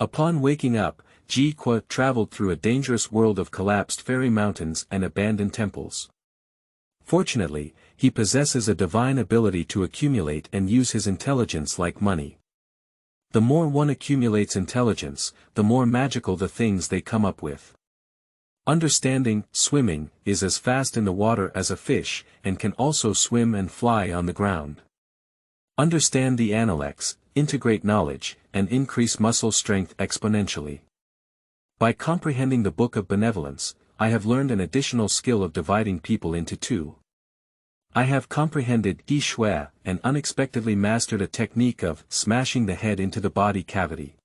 Upon waking up, Ji Kwa traveled through a dangerous world of collapsed fairy mountains and abandoned temples. Fortunately, he possesses a divine ability to accumulate and use his intelligence like money. The more one accumulates intelligence, the more magical the things they come up with. Understanding, swimming, is as fast in the water as a fish, and can also swim and fly on the ground. Understand the analects, integrate knowledge, and increase muscle strength exponentially. By comprehending the Book of Benevolence, I have learned an additional skill of dividing people into two. I have comprehended Yi Shui and unexpectedly mastered a technique of smashing the head into the body cavity.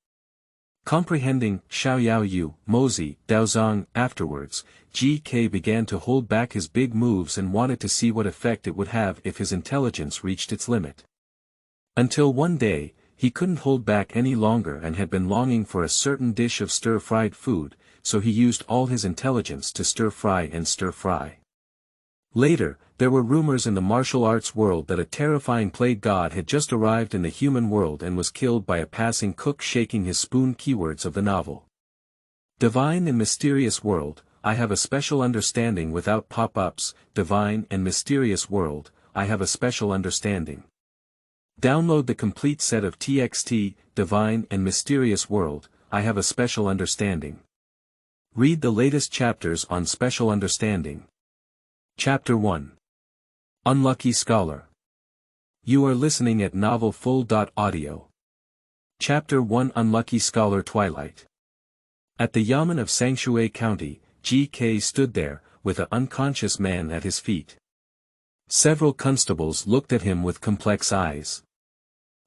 Comprehending Xiao Yao Yu, Mozi, Daozong, afterwards, GK began to hold back his big moves and wanted to see what effect it would have if his intelligence reached its limit. Until one day, he couldn't hold back any longer and had been longing for a certain dish of stir-fried food, so he used all his intelligence to stir-fry and stir-fry. Later, there were rumors in the martial arts world that a terrifying plague god had just arrived in the human world and was killed by a passing cook shaking his spoon. Keywords of the novel. Divine and mysterious world, I have a special understanding without pop-ups. Divine and mysterious world, I have a special understanding. Download the complete set of TXT, Divine and Mysterious World, I have a special understanding. Read the latest chapters on special understanding. Chapter 1. Unlucky Scholar. You are listening at novelfull.audio. Chapter 1 Unlucky Scholar Twilight. At the yamen of Sangshui County, GK stood there, with an unconscious man at his feet. Several constables looked at him with complex eyes.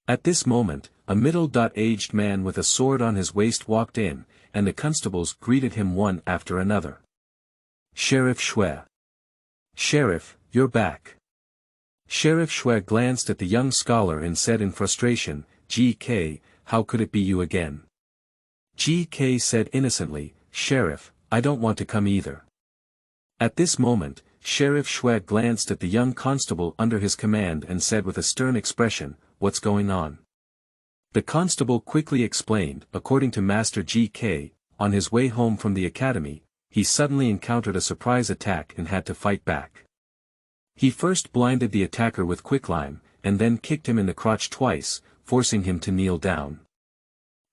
At this moment, a middle-aged man with a sword on his waist walked in, and the constables greeted him one after another. Sheriff Shui. Sheriff, you're back. Sheriff Shui glanced at the young scholar and said in frustration, GK, how could it be you again? GK said innocently, Sheriff, I don't want to come either. At this moment, Sheriff Shui glanced at the young constable under his command and said with a stern expression, what's going on? The constable quickly explained, according to Master GK, on his way home from the academy, he suddenly encountered a surprise attack and had to fight back. He first blinded the attacker with quicklime, and then kicked him in the crotch twice, forcing him to kneel down.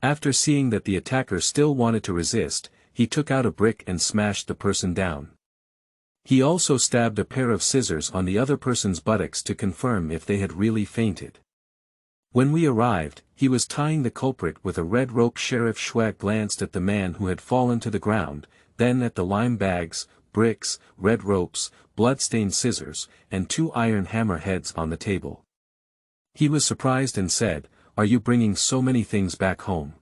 After seeing that the attacker still wanted to resist, he took out a brick and smashed the person down. He also stabbed a pair of scissors on the other person's buttocks to confirm if they had really fainted. When we arrived, he was tying the culprit with a red rope. Sheriff Shui glanced at the man who had fallen to the ground, then at the lime bags, bricks, red ropes, blood-stained scissors, and 2 iron hammer heads on the table. He was surprised and said, are you bringing so many things back home?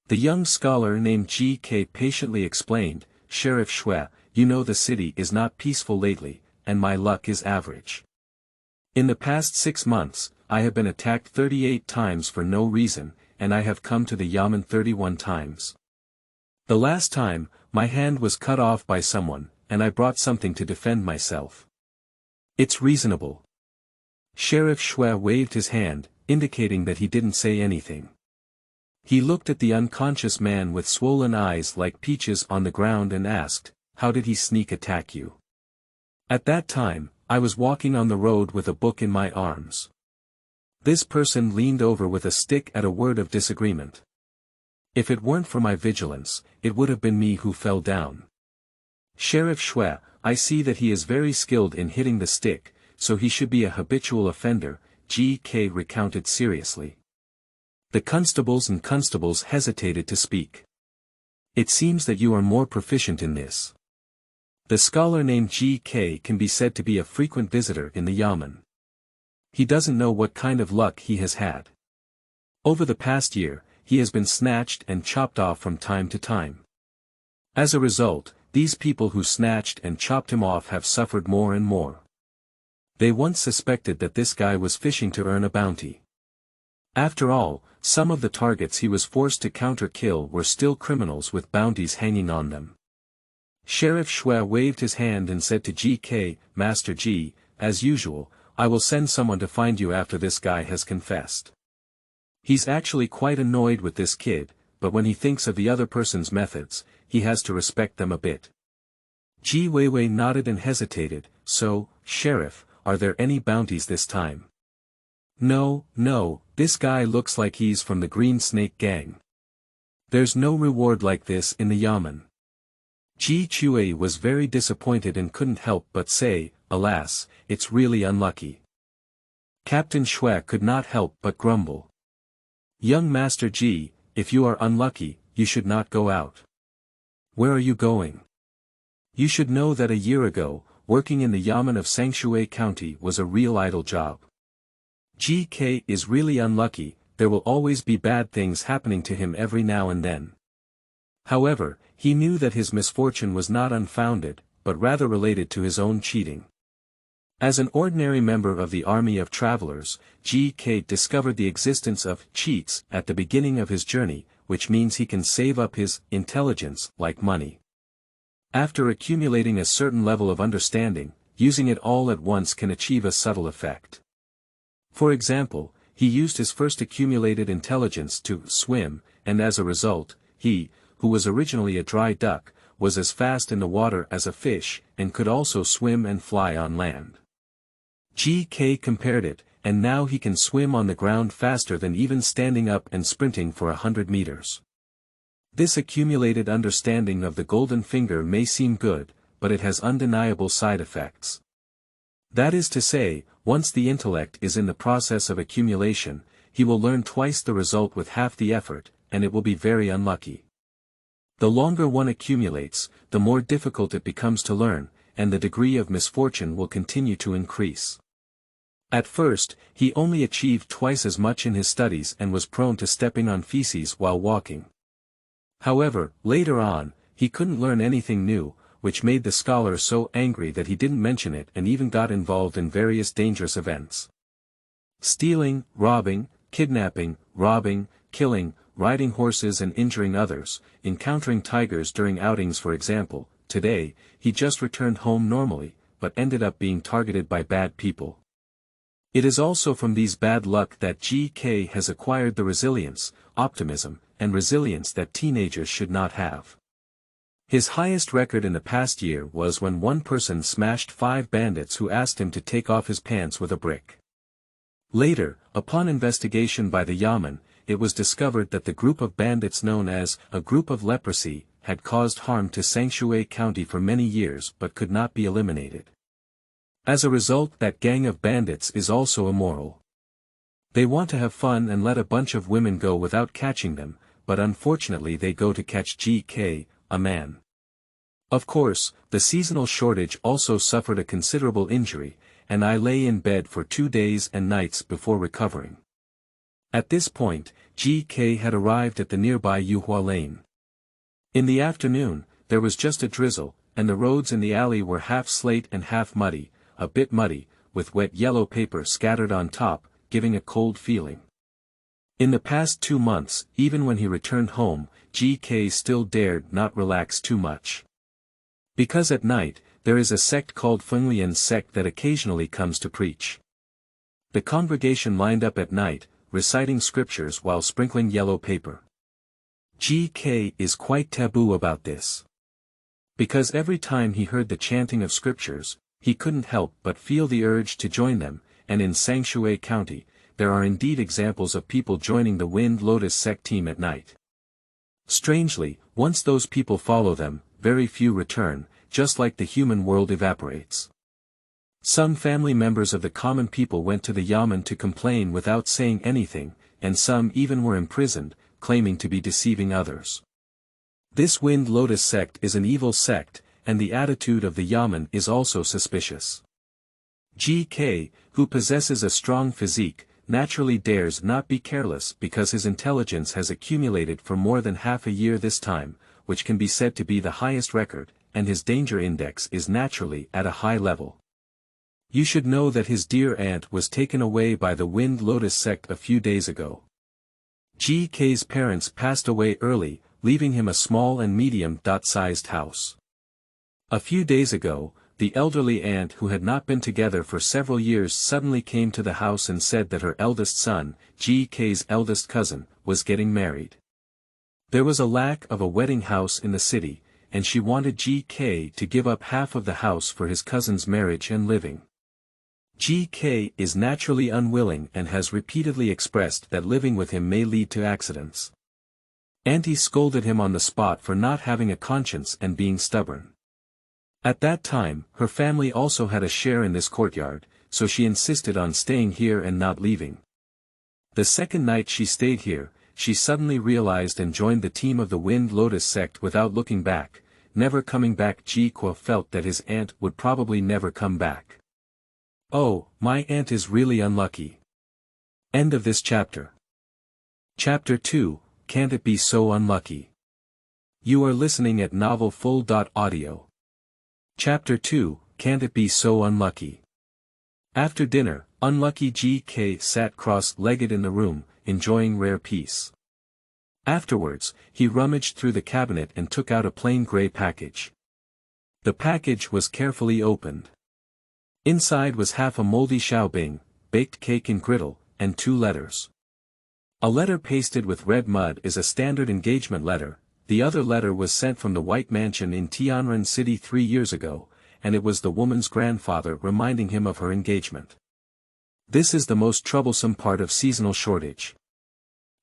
The young scholar named GK patiently explained, Sheriff Shui, you know the city is not peaceful lately, and my luck is average. In the past 6 months, I have been attacked 38 times for no reason, and I have come to the yamen 31 times. The last time, my hand was cut off by someone, and I brought something to defend myself. It's reasonable. Sheriff Shui waved his hand, indicating that he didn't say anything. He looked at the unconscious man with swollen eyes like peaches on the ground and asked, how did he sneak attack you? At that time, I was walking on the road with a book in my arms. This person leaned over with a stick at a word of disagreement. If it weren't for my vigilance, it would have been me who fell down. Sheriff Shui, I see that he is very skilled in hitting the stick, so he should be a habitual offender, GK recounted seriously. The constables hesitated to speak. It seems that you are more proficient in this. The scholar named GK can be said to be a frequent visitor in the yamen. He doesn't know what kind of luck he has had. Over the past year, he has been snatched and chopped off from time to time. As a result, these people who snatched and chopped him off have suffered more and more. They once suspected that this guy was fishing to earn a bounty. After all, some of the targets he was forced to counter-kill were still criminals with bounties hanging on them. Sheriff Shui waved his hand and said to GK, Master G, as usual, I will send someone to find you after this guy has confessed. He's actually quite annoyed with this kid, but when he thinks of the other person's methods, he has to respect them a bit. Ji Weiwei nodded and hesitated. So, Sheriff, are there any bounties this time? No, this guy looks like he's from the Green Snake Gang. There's no reward like this in the Yamen. Ji Chuei was very disappointed and couldn't help but say, alas, it's really unlucky. Captain Shui could not help but grumble. Young Master Ji, if you are unlucky, you should not go out. Where are you going? You should know that a year ago, working in the Yamen of Sangshui County was a real idle job. GK is really unlucky, there will always be bad things happening to him every now and then. However, he knew that his misfortune was not unfounded, but rather related to his own cheating. As an ordinary member of the army of travelers, GK discovered the existence of cheats at the beginning of his journey, which means he can save up his intelligence like money. After accumulating a certain level of understanding, using it all at once can achieve a subtle effect. For example, he used his first accumulated intelligence to swim, and as a result, he, who was originally a dry duck, was as fast in the water as a fish, and could also swim and fly on land. GK compared it, and now he can swim on the ground faster than even standing up and sprinting for 100 meters. This accumulated understanding of the golden finger may seem good, but it has undeniable side effects. That is to say, once the intellect is in the process of accumulation, he will learn twice the result with half the effort, and it will be very unlucky. The longer one accumulates, the more difficult it becomes to learn, and the degree of misfortune will continue to increase. At first, he only achieved twice as much in his studies and was prone to stepping on feces while walking. However, later on, he couldn't learn anything new, which made the scholar so angry that he didn't mention it and even got involved in various dangerous events. Stealing, robbing, kidnapping, robbing, killing, riding horses and injuring others, encountering tigers during outings for example. Today, he just returned home normally, but ended up being targeted by bad people. It is also from these bad luck that GK has acquired the resilience, optimism, and resilience that teenagers should not have. His highest record in the past year was when one person smashed 5 bandits who asked him to take off his pants with a brick. Later, upon investigation by the Yamen, it was discovered that the group of bandits known as a group of leprosy had caused harm to Sangshui County for many years but could not be eliminated. As a result, that gang of bandits is also immoral. They want to have fun and let a bunch of women go without catching them, but unfortunately they go to catch GK, a man. Of course, the seasonal shortage also suffered a considerable injury, and I lay in bed for 2 days and nights before recovering. At this point, GK had arrived at the nearby Yuhua Lane. In the afternoon, there was just a drizzle, and the roads in the alley were half slate and half muddy, a bit muddy, with wet yellow paper scattered on top, giving a cold feeling. In the past 2 months, even when he returned home, GK still dared not relax too much. Because at night, there is a sect called Fenglian sect that occasionally comes to preach. The congregation lined up at night, reciting scriptures while sprinkling yellow paper. GK is quite taboo about this. Because every time he heard the chanting of scriptures, he couldn't help but feel the urge to join them, and in Sangshui County, there are indeed examples of people joining the Wind Lotus sect team at night. Strangely, once those people follow them, very few return, just like the human world evaporates. Some family members of the common people went to the Yamen to complain without saying anything, and some even were imprisoned, claiming to be deceiving others. This Wind Lotus sect is an evil sect, and the attitude of the Yamen is also suspicious. GK, who possesses a strong physique, naturally dares not be careless because his intelligence has accumulated for more than half a year this time, which can be said to be the highest record, and his danger index is naturally at a high level. You should know that his dear aunt was taken away by the Wind Lotus sect a few days ago. GK's parents passed away early, leaving him a small and medium-sized house. A few days ago, the elderly aunt who had not been together for several years suddenly came to the house and said that her eldest son, GK's eldest cousin, was getting married. There was a lack of a wedding house in the city, and she wanted GK to give up half of the house for his cousin's marriage and living. GK is naturally unwilling and has repeatedly expressed that living with him may lead to accidents. Auntie scolded him on the spot for not having a conscience and being stubborn. At that time, her family also had a share in this courtyard, so she insisted on staying here and not leaving. The second night she stayed here, she suddenly realized and joined the team of the Wind Lotus sect without looking back, never coming back. Jikwa felt that his aunt would probably never come back. Oh, my aunt is really unlucky. End of this chapter. Chapter 2, Can't It Be So Unlucky? You are listening at novelfull.audio. Chapter 2, Can't It Be So Unlucky? After dinner, unlucky GK sat cross-legged in the room, enjoying rare peace. Afterwards, he rummaged through the cabinet and took out a plain grey package. The package was carefully opened. Inside was half a moldy xiaobing, baked cake in griddle, and 2 letters. A letter pasted with red mud is a standard engagement letter. The other letter was sent from the White Mansion in Tianren City 3 years ago, and it was the woman's grandfather reminding him of her engagement. This is the most troublesome part of seasonal shortage.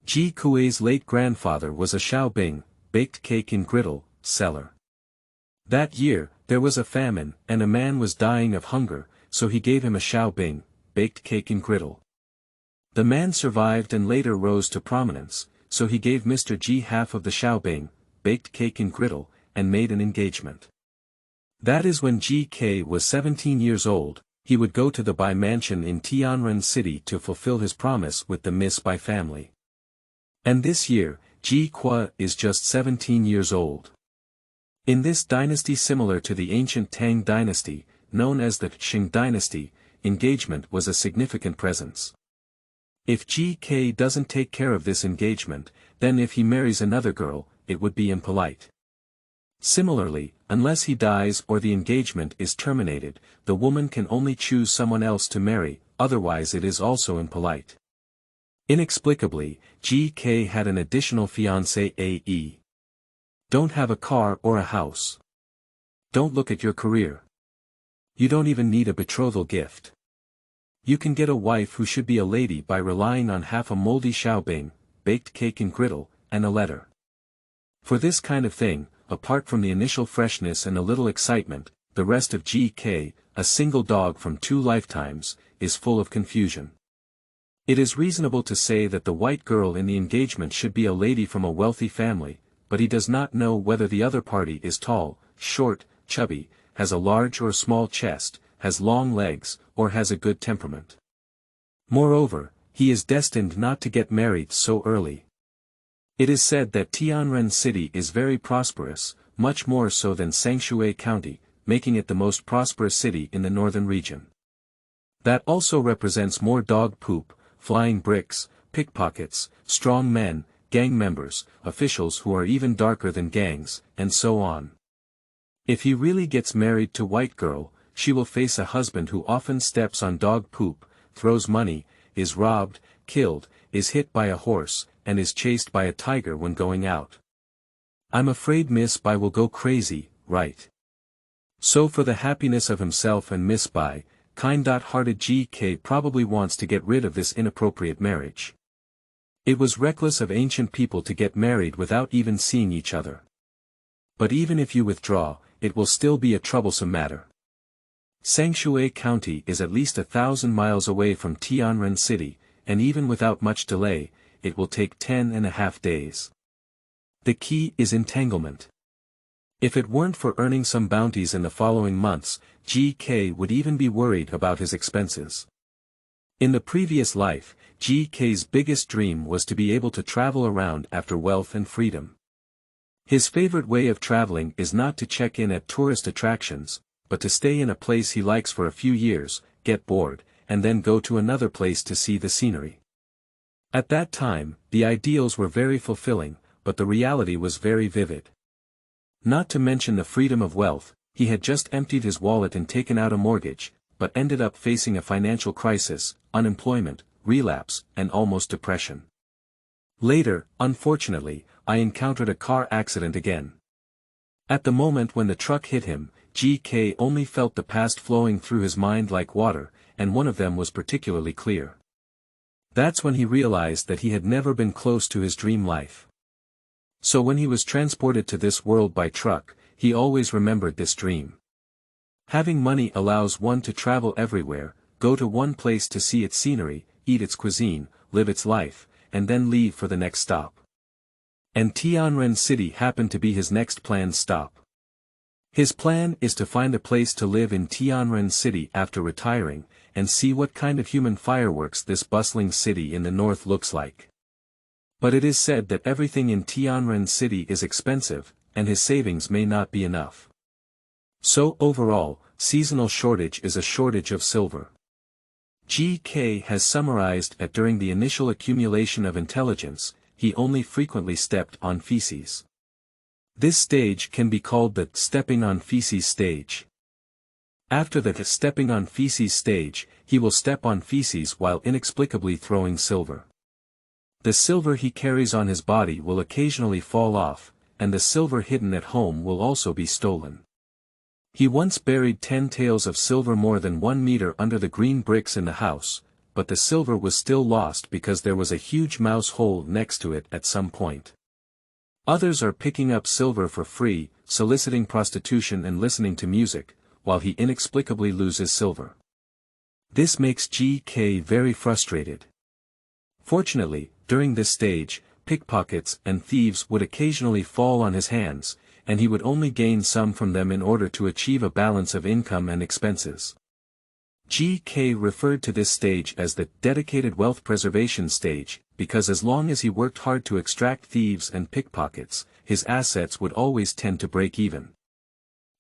Ji Kuei's late grandfather was a xiaobing, baked cake in griddle, seller. That year, there was a famine, and a man was dying of hunger, so he gave him a xiaobing, baked cake in griddle. The man survived and later rose to prominence, so he gave Mr. Ji half of the xiaobing, baked cake in griddle, and made an engagement. That is when GK was 17 years old, he would go to the Bai mansion in Tianren City to fulfill his promise with the Miss Bai family. And this year, Ji Kwa is just 17 years old. In this dynasty similar to the ancient Tang dynasty, known as the Qing dynasty, engagement was a significant presence. If GK doesn't take care of this engagement, then if he marries another girl, it would be impolite. Similarly, unless he dies or the engagement is terminated, the woman can only choose someone else to marry, otherwise it is also impolite. Inexplicably, GK had an additional fiancée AE. Don't have a car or a house. Don't look at your career. You don't even need a betrothal gift. You can get a wife who should be a lady by relying on half a moldy xiaobing, baked cake in griddle, and a letter. For this kind of thing, apart from the initial freshness and a little excitement, the rest of GK, a single dog from 2 lifetimes, is full of confusion. It is reasonable to say that the white girl in the engagement should be a lady from a wealthy family, but he does not know whether the other party is tall, short, chubby, has a large or small chest, has long legs, or has a good temperament. Moreover, he is destined not to get married so early. It is said that Tianren City is very prosperous, much more so than Sangshui County, making it the most prosperous city in the northern region. That also represents more dog poop, flying bricks, pickpockets, strong men, gang members, officials who are even darker than gangs, and so on. If he really gets married to white girl, she will face a husband who often steps on dog poop, throws money, is robbed, killed, is hit by a horse, and is chased by a tiger when going out. I'm afraid Miss Bai will go crazy, right? So for the happiness of himself and Miss Bai, kind-hearted GK probably wants to get rid of this inappropriate marriage. It was reckless of ancient people to get married without even seeing each other. But even if you withdraw, it will still be a troublesome matter. Sangshui County is at least 1,000 miles away from Tianren City, and even without much delay, it will take 10.5 days. The key is entanglement. If it weren't for earning some bounties in the following months, GK would even be worried about his expenses. In the previous life, GK's biggest dream was to be able to travel around after wealth and freedom. His favorite way of traveling is not to check in at tourist attractions, but to stay in a place he likes for a few years, get bored, and then go to another place to see the scenery. At that time, the ideals were very fulfilling, but the reality was very vivid. Not to mention the freedom of wealth, he had just emptied his wallet and taken out a mortgage, but ended up facing a financial crisis, unemployment, relapse, and almost depression. Later, unfortunately, I encountered a car accident again. At the moment when the truck hit him, GK only felt the past flowing through his mind like water, and one of them was particularly clear. That's when he realized that he had never been close to his dream life. So when he was transported to this world by truck, he always remembered this dream. Having money allows one to travel everywhere, go to one place to see its scenery, eat its cuisine, live its life, and then leave for the next stop. And Tianren City happened to be his next planned stop. His plan is to find a place to live in Tianren City after retiring, and see what kind of human fireworks this bustling city in the north looks like. But it is said that everything in Tianren City is expensive, and his savings may not be enough. So overall, seasonal shortage is a shortage of silver. GK has summarized that during the initial accumulation of intelligence, he only frequently stepped on feces. This stage can be called the stepping on feces stage. After the stepping on feces stage, he will step on feces while inexplicably throwing silver. The silver he carries on his body will occasionally fall off, and the silver hidden at home will also be stolen. He once buried 10 taels of silver more than 1 meter under the green bricks in the house, but the silver was still lost because there was a huge mouse hole next to it at some point. Others are picking up silver for free, soliciting prostitution and listening to music, while he inexplicably loses silver. This makes GK very frustrated. Fortunately, during this stage, pickpockets and thieves would occasionally fall on his hands, and he would only gain some from them in order to achieve a balance of income and expenses. GK referred to this stage as the dedicated wealth preservation stage, because as long as he worked hard to extract thieves and pickpockets, his assets would always tend to break even.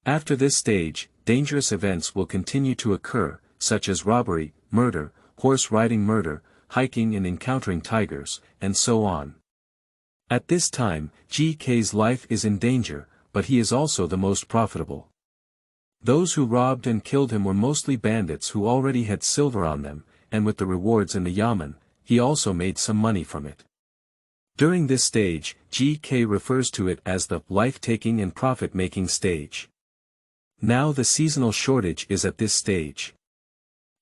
After this stage, dangerous events will continue to occur, such as robbery, murder, horse riding murder, hiking and encountering tigers, and so on. At this time, GK's life is in danger, but he is also the most profitable. Those who robbed and killed him were mostly bandits who already had silver on them, and with the rewards in the yamen, he also made some money from it. During this stage, GK refers to it as the life-taking and profit-making stage. Now the seasonal shortage is at this stage.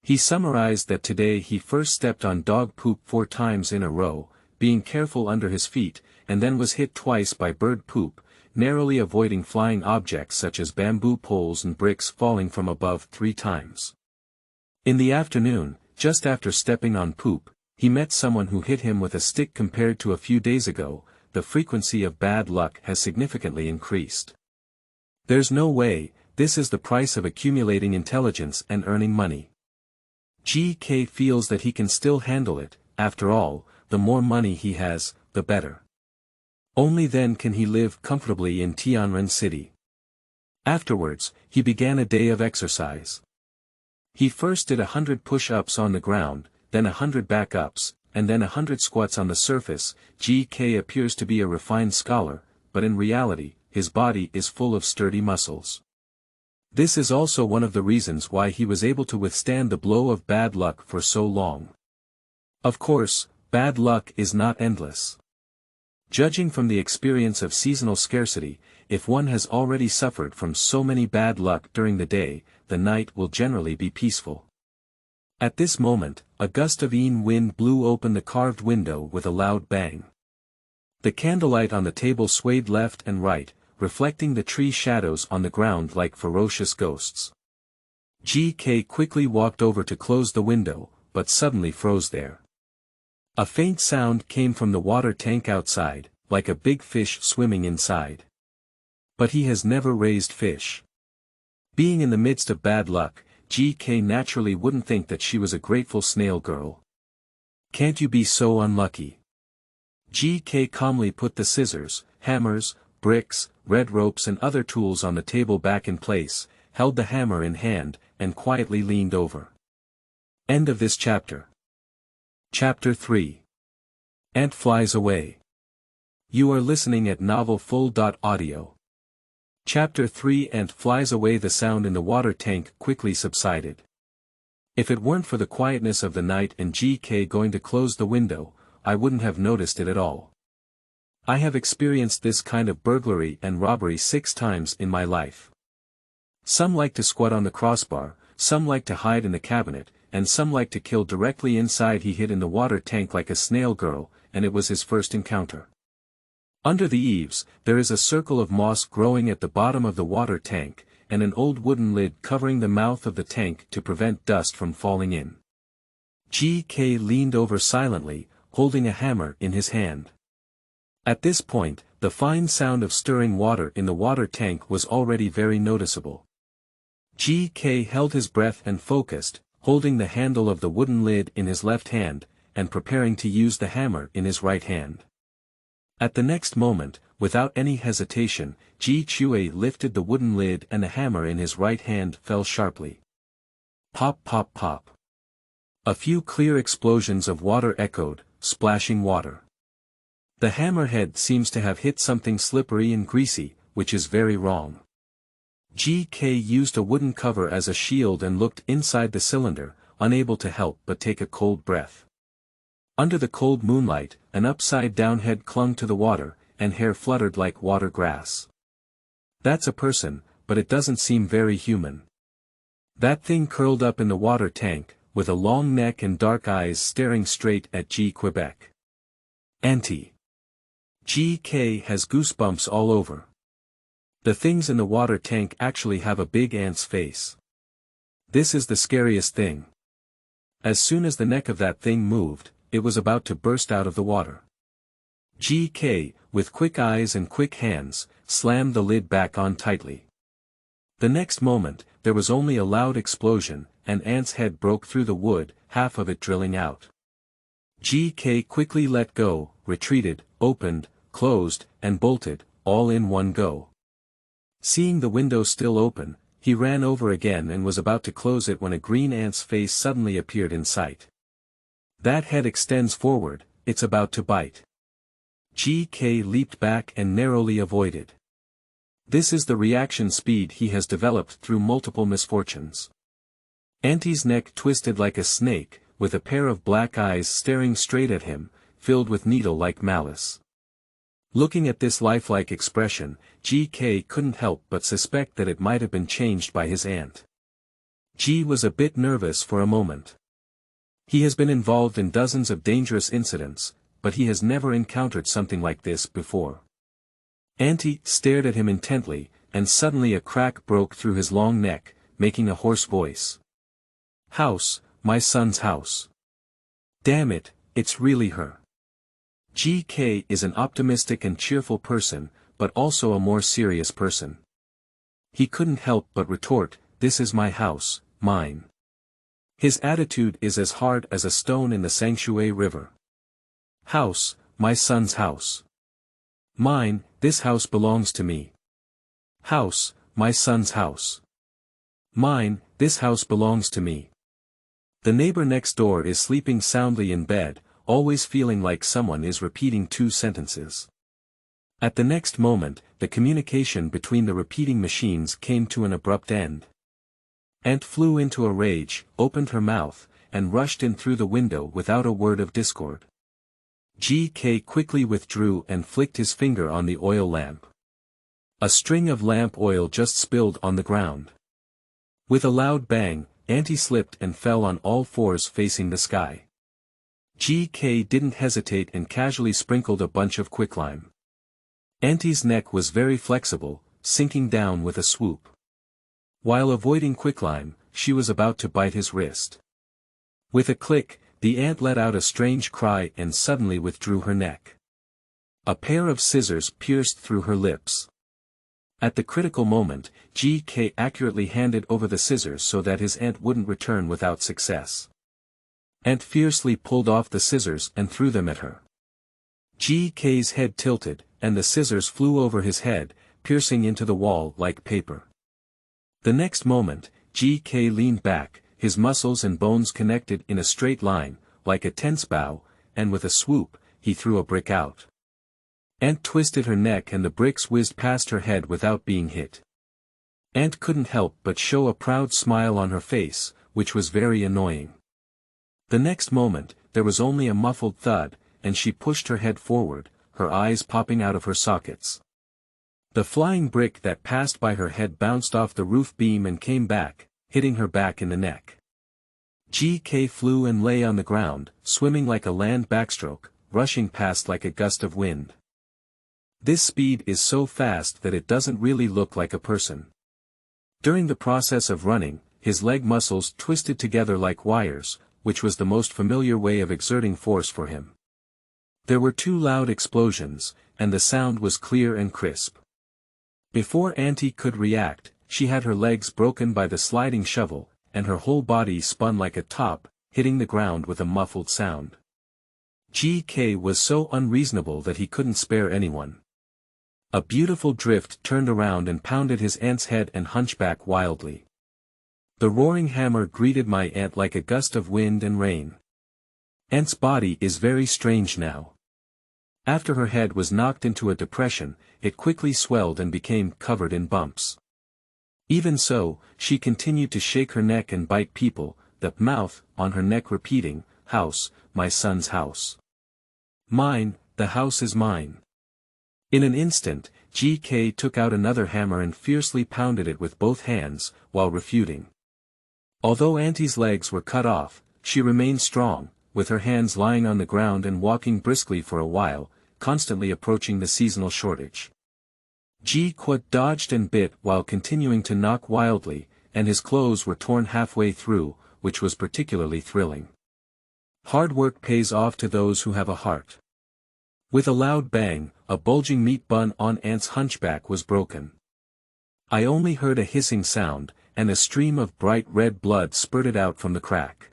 He summarized that today he first stepped on dog poop 4 times in a row, being careful under his feet, and then was hit twice by bird poop, narrowly avoiding flying objects such as bamboo poles and bricks falling from above 3 times. In the afternoon, just after stepping on poop, he met someone who hit him with a stick. Compared to a few days ago, the frequency of bad luck has significantly increased. There's no way, this is the price of accumulating intelligence and earning money. GK feels that he can still handle it. After all, the more money he has, the better. Only then can he live comfortably in Tianren City. Afterwards, he began a day of exercise. He first did 100 push-ups on the ground, then 100 back-ups, and then 100 squats on the surface. GK appears to be a refined scholar, but in reality, his body is full of sturdy muscles. This is also one of the reasons why he was able to withstand the blow of bad luck for so long. Of course, bad luck is not endless. Judging from the experience of seasonal scarcity, if one has already suffered from so many bad luck during the day, the night will generally be peaceful. At this moment, a gust of wind blew open the carved window with a loud bang. The candlelight on the table swayed left and right, reflecting the tree shadows on the ground like ferocious ghosts. GK quickly walked over to close the window, but suddenly froze there. A faint sound came from the water tank outside, like a big fish swimming inside. But he has never raised fish. Being in the midst of bad luck, GK naturally wouldn't think that she was a grateful snail girl. Can't you be so unlucky? GK calmly put the scissors, hammers, bricks, red ropes and other tools on the table back in place, held the hammer in hand, and quietly leaned over. End of this chapter. Chapter 3. Ant flies away. You are listening at novelfull.audio. Chapter 3. Ant flies away. The sound in the water tank quickly subsided. If it weren't for the quietness of the night and GK going to close the window, I wouldn't have noticed it at all. I have experienced this kind of burglary and robbery 6 times in my life. Some like to squat on the crossbar, some like to hide in the cabinet, and some like to kill directly inside. He hid in the water tank like a snail girl, and it was his first encounter. Under the eaves, there is a circle of moss growing at the bottom of the water tank, and an old wooden lid covering the mouth of the tank to prevent dust from falling in. G.K. leaned over silently, holding a hammer in his hand. At this point, the fine sound of stirring water in the water tank was already very noticeable. G.K. held his breath and focused, holding the handle of the wooden lid in his left hand, and preparing to use the hammer in his right hand. At the next moment, without any hesitation, Ji-Chue lifted the wooden lid and the hammer in his right hand fell sharply. Pop pop pop. A few clear explosions of water echoed, splashing water. The hammerhead seems to have hit something slippery and greasy, which is very wrong. G.K. used a wooden cover as a shield and looked inside the cylinder, unable to help but take a cold breath. Under the cold moonlight, an upside-down head clung to the water, and hair fluttered like water grass. That's a person, but it doesn't seem very human. That thing curled up in the water tank, with a long neck and dark eyes staring straight at G. Quebec. Auntie. G.K. has goosebumps all over. The things in the water tank actually have a big ant's face. This is the scariest thing. As soon as the neck of that thing moved, it was about to burst out of the water. G.K., with quick eyes and quick hands, slammed the lid back on tightly. The next moment, there was only a loud explosion, an ant's head broke through the wood, half of it drilling out. G.K. quickly let go, retreated, opened, closed, and bolted, all in one go. Seeing the window still open, he ran over again and was about to close it when a green ant's face suddenly appeared in sight. That head extends forward, it's about to bite. G.K. leaped back and narrowly avoided. This is the reaction speed he has developed through multiple misfortunes. Auntie's neck twisted like a snake, with a pair of black eyes staring straight at him, filled with needle-like malice. Looking at this lifelike expression, G.K. couldn't help but suspect that it might have been changed by his aunt. G was a bit nervous for a moment. He has been involved in dozens of dangerous incidents, but he has never encountered something like this before. Auntie stared at him intently, and suddenly a crack broke through his long neck, making a hoarse voice. House, my son's house. Damn it, it's really her. G.K. is an optimistic and cheerful person, but also a more serious person. He couldn't help but retort, this is my house, mine. His attitude is as hard as a stone in the Sangshui River. House, my son's house. Mine, this house belongs to me. House, my son's house. Mine, this house belongs to me. The neighbor next door is sleeping soundly in bed, always feeling like someone is repeating 2 sentences. At the next moment, the communication between the repeating machines came to an abrupt end. Aunt flew into a rage, opened her mouth, and rushed in through the window without a word of discord. G.K. quickly withdrew and flicked his finger on the oil lamp. A string of lamp oil just spilled on the ground. With a loud bang, Auntie slipped and fell on all 4s facing the sky. G.K. didn't hesitate and casually sprinkled a bunch of quicklime. Auntie's neck was very flexible, sinking down with a swoop. While avoiding quicklime, she was about to bite his wrist. With a click, the ant let out a strange cry and suddenly withdrew her neck. A pair of scissors pierced through her lips. At the critical moment, G.K. accurately handed over the scissors so that his aunt wouldn't return without success. Aunt fiercely pulled off the scissors and threw them at her. G.K.'s head tilted, and the scissors flew over his head, piercing into the wall like paper. The next moment, G.K. leaned back, his muscles and bones connected in a straight line, like a tense bow, and with a swoop, he threw a brick out. Aunt twisted her neck and the bricks whizzed past her head without being hit. Aunt couldn't help but show a proud smile on her face, which was very annoying. The next moment, there was only a muffled thud, and she pushed her head forward, her eyes popping out of her sockets. The flying brick that passed by her head bounced off the roof beam and came back, hitting her back in the neck. GK flew and lay on the ground, swimming like a land backstroke, rushing past like a gust of wind. This speed is so fast that it doesn't really look like a person. During the process of running, his leg muscles twisted together like wires, which was the most familiar way of exerting force for him. There were 2 loud explosions, and the sound was clear and crisp. Before Auntie could react, she had her legs broken by the sliding shovel, and her whole body spun like a top, hitting the ground with a muffled sound. GK was so unreasonable that he couldn't spare anyone. A beautiful drift turned around and pounded his aunt's head and hunchback wildly. The roaring hammer greeted my aunt like a gust of wind and rain. Aunt's body is very strange now. After her head was knocked into a depression, it quickly swelled and became covered in bumps. Even so, she continued to shake her neck and bite people, the mouth on her neck repeating, "House, my son's house. Mine, the house is mine." In an instant, GK took out another hammer and fiercely pounded it with both hands, while refuting. Although Auntie's legs were cut off, she remained strong, with her hands lying on the ground and walking briskly for a while, constantly approaching the seasonal shortage. GK dodged and bit while continuing to knock wildly, and his clothes were torn halfway through, which was particularly thrilling. Hard work pays off to those who have a heart. With a loud bang, a bulging meat bun on Aunt's hunchback was broken. I only heard a hissing sound, and a stream of bright red blood spurted out from the crack.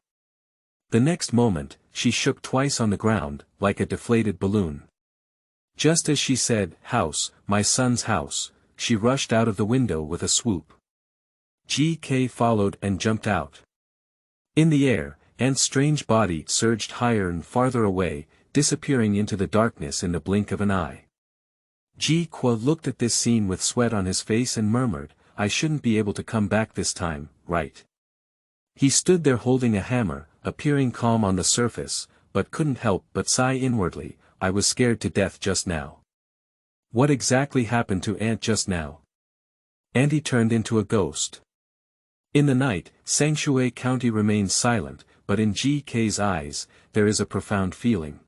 The next moment, she shook twice on the ground, like a deflated balloon. Just as she said, "House, my son's house," she rushed out of the window with a swoop. GK followed and jumped out. In the air, Aunt's strange body surged higher and farther away, disappearing into the darkness in the blink of an eye. GK looked at this scene with sweat on his face and murmured, "I shouldn't be able to come back this time, right?" He stood there holding a hammer, appearing calm on the surface, but couldn't help but sigh inwardly, "I was scared to death just now." What exactly happened to Aunt just now? Auntie turned into a ghost. In the night, Sangshui County remains silent, but in GK's eyes, there is a profound feeling.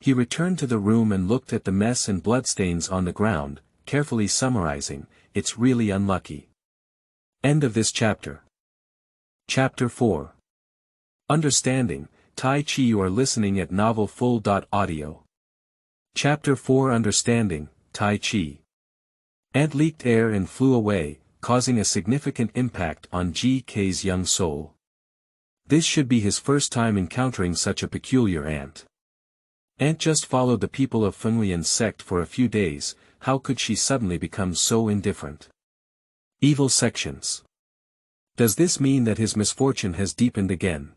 He returned to the room and looked at the mess and bloodstains on the ground, carefully summarizing, "It's really unlucky." End of this chapter. Chapter 4. Understanding, Tai Chi. You are listening at novelfull.audio. Chapter 4. Understanding, Tai Chi. Aunt leaked air and flew away, causing a significant impact on GK's young soul. This should be his first time encountering such a peculiar aunt. Aunt just followed the people of Fenghuiyan's sect for a few days, how could she suddenly become so indifferent? Evil sections. Does this mean that his misfortune has deepened again?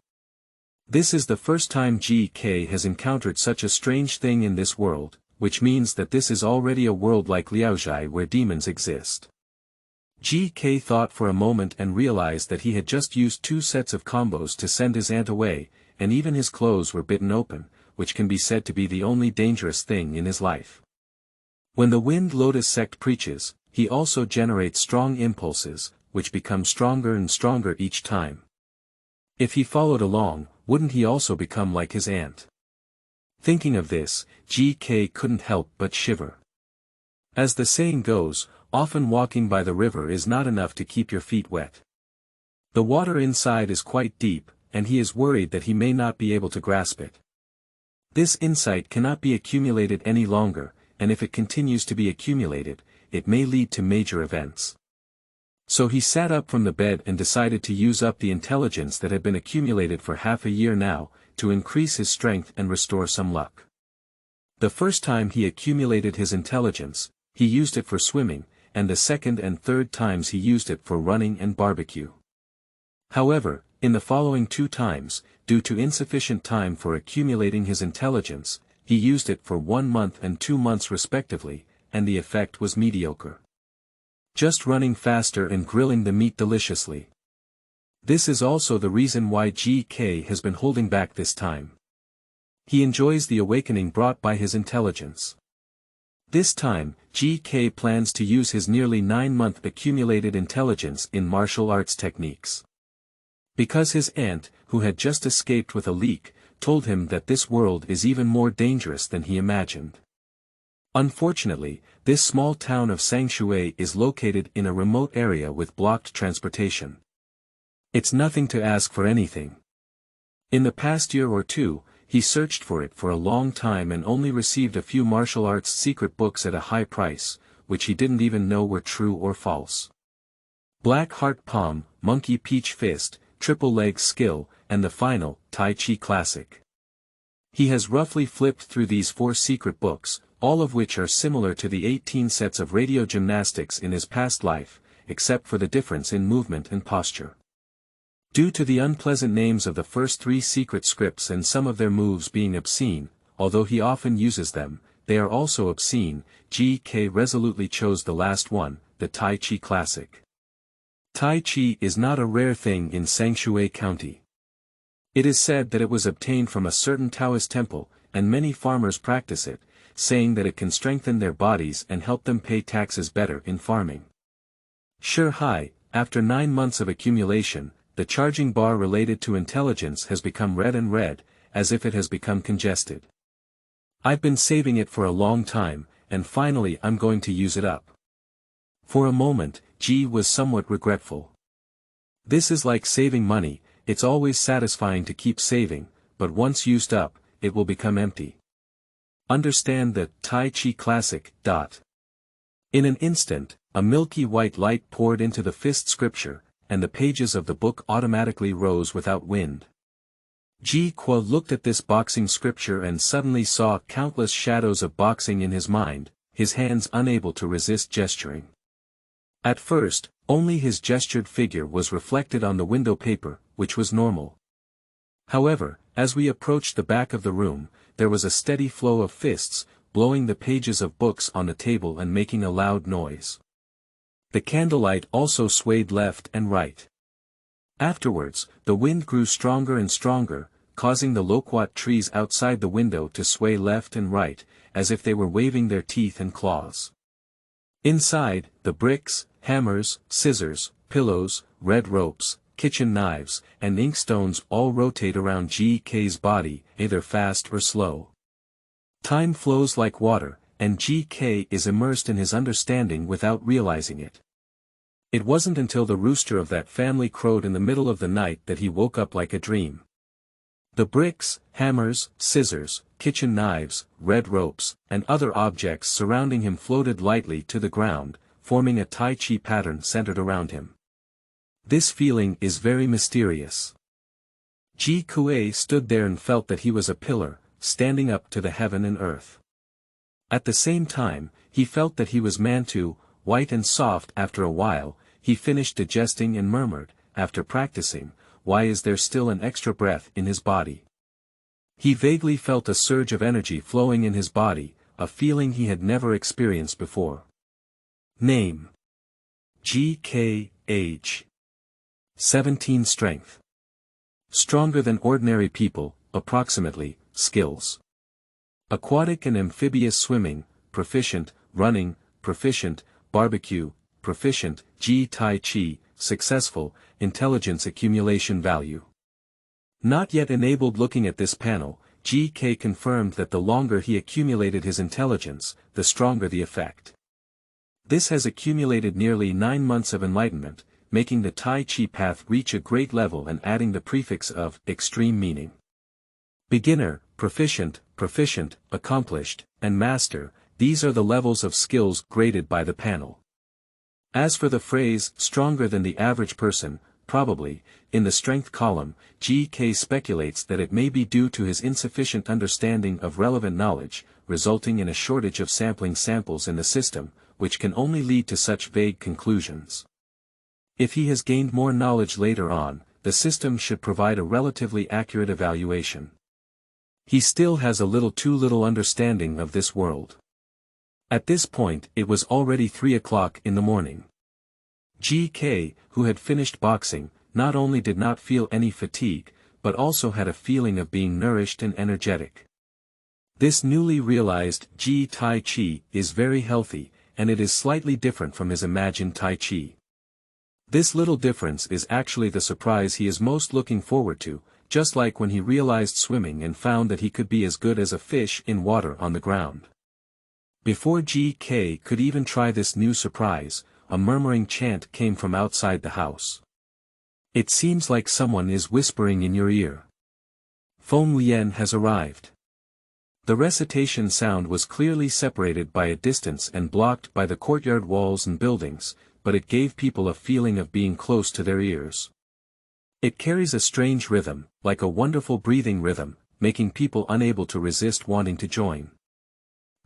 This is the first time GK has encountered such a strange thing in this world, which means that this is already a world like Liaozhai where demons exist. GK thought for a moment and realized that he had just used 2 sets of combos to send his aunt away, and even his clothes were bitten open, which can be said to be the only dangerous thing in his life. When the Wind Lotus sect preaches, he also generates strong impulses, which become stronger and stronger each time. If he followed along, wouldn't he also become like his aunt? Thinking of this, GK couldn't help but shiver. As the saying goes, often walking by the river is not enough to keep your feet wet. The water inside is quite deep, and he is worried that he may not be able to grasp it. This insight cannot be accumulated any longer, and if it continues to be accumulated, it may lead to major events. So he sat up from the bed and decided to use up the intelligence that had been accumulated for half a year now, to increase his strength and restore some luck. The first time he accumulated his intelligence, he used it for swimming, and the second and third times he used it for running and barbecue. However, in the following 2 times, due to insufficient time for accumulating his intelligence, he used it for 1 month and 2 months respectively, and the effect was mediocre. Just running faster and grilling the meat deliciously. This is also the reason why GK has been holding back this time. He enjoys the awakening brought by his intelligence. This time, GK plans to use his nearly 9-month accumulated intelligence in martial arts techniques. Because his aunt, who had just escaped with a leak, told him that this world is even more dangerous than he imagined. Unfortunately, this small town of Sangshui is located in a remote area with blocked transportation. It's nothing to ask for anything. In the past year or two, he searched for it for a long time and only received a few martial arts secret books at a high price, which he didn't even know were true or false. Black Heart Palm, Monkey Peach Fist, Triple Leg Skill, and the final, Tai Chi Classic. He has roughly flipped through these 4 secret books, all of which are similar to the 18 sets of radio gymnastics in his past life, except for the difference in movement and posture. Due to the unpleasant names of the first 3 secret scripts and some of their moves being obscene, although he often uses them, they are also obscene, GK resolutely chose the last one, the Tai Chi Classic. Tai Chi is not a rare thing in Sangshui County. It is said that it was obtained from a certain Taoist temple, and many farmers practice it, saying that it can strengthen their bodies and help them pay taxes better in farming. Sure hi, after 9 months of accumulation, the charging bar related to intelligence has become red and red, as if it has become congested. I've been saving it for a long time, and finally I'm going to use it up. For a moment, G was somewhat regretful. This is like saving money, it's always satisfying to keep saving, but once used up, it will become empty. Understand the Tai Chi Classic. In an instant, a milky white light poured into the fist scripture, and the pages of the book automatically rose without wind. Ji Kuo looked at this boxing scripture and suddenly saw countless shadows of boxing in his mind, his hands unable to resist gesturing. At first, only his gestured figure was reflected on the window paper, which was normal. However, as we approached the back of the room, there was a steady flow of fists, blowing the pages of books on the table and making a loud noise. The candlelight also swayed left and right. Afterwards, the wind grew stronger and stronger, causing the loquat trees outside the window to sway left and right, as if they were waving their teeth and claws. Inside, the bricks, hammers, scissors, pillows, red ropes, kitchen knives, and inkstones all rotate around GK's body, either fast or slow. Time flows like water, and GK is immersed in his understanding without realizing it. It wasn't until the rooster of that family crowed in the middle of the night that he woke up like a dream. The bricks, hammers, scissors, kitchen knives, red ropes, and other objects surrounding him floated lightly to the ground, forming a Tai Chi pattern centered around him. This feeling is very mysterious. Ji Kuei stood there and felt that he was a pillar, standing up to the heaven and earth. At the same time, he felt that he was Mantu, white and soft. After a while, he finished digesting and murmured, after practicing, "Why is there still an extra breath in his body?" He vaguely felt a surge of energy flowing in his body, a feeling he had never experienced before. Name: GK, age 17, strength stronger than ordinary people, approximately. Skills: aquatic and amphibious swimming, proficient, running, proficient, barbecue, proficient, Tai Chi, successful, intelligence accumulation value. Not yet enabled. Looking at this panel, GK confirmed that the longer he accumulated his intelligence, the stronger the effect. This has accumulated nearly 9 months of enlightenment, making the Tai Chi path reach a great level and adding the prefix of extreme meaning. Beginner, proficient, proficient, accomplished, and master, these are the levels of skills graded by the panel. As for the phrase, stronger than the average person, probably, in the strength column, GK speculates that it may be due to his insufficient understanding of relevant knowledge, resulting in a shortage of samples in the system, which can only lead to such vague conclusions. If he has gained more knowledge later on, the system should provide a relatively accurate evaluation. He still has a little too little understanding of this world. At this point it was already 3 o'clock in the morning. GK, who had finished boxing, not only did not feel any fatigue, but also had a feeling of being nourished and energetic. This newly realized Tai Chi is very healthy, and it is slightly different from his imagined Tai Chi. This little difference is actually the surprise he is most looking forward to, just like when he realized swimming and found that he could be as good as a fish in water on the ground. Before GK could even try this new surprise, a murmuring chant came from outside the house. It seems like someone is whispering in your ear. Feng Lian has arrived. The recitation sound was clearly separated by a distance and blocked by the courtyard walls and buildings, but it gave people a feeling of being close to their ears. It carries a strange rhythm, like a wonderful breathing rhythm, making people unable to resist wanting to join.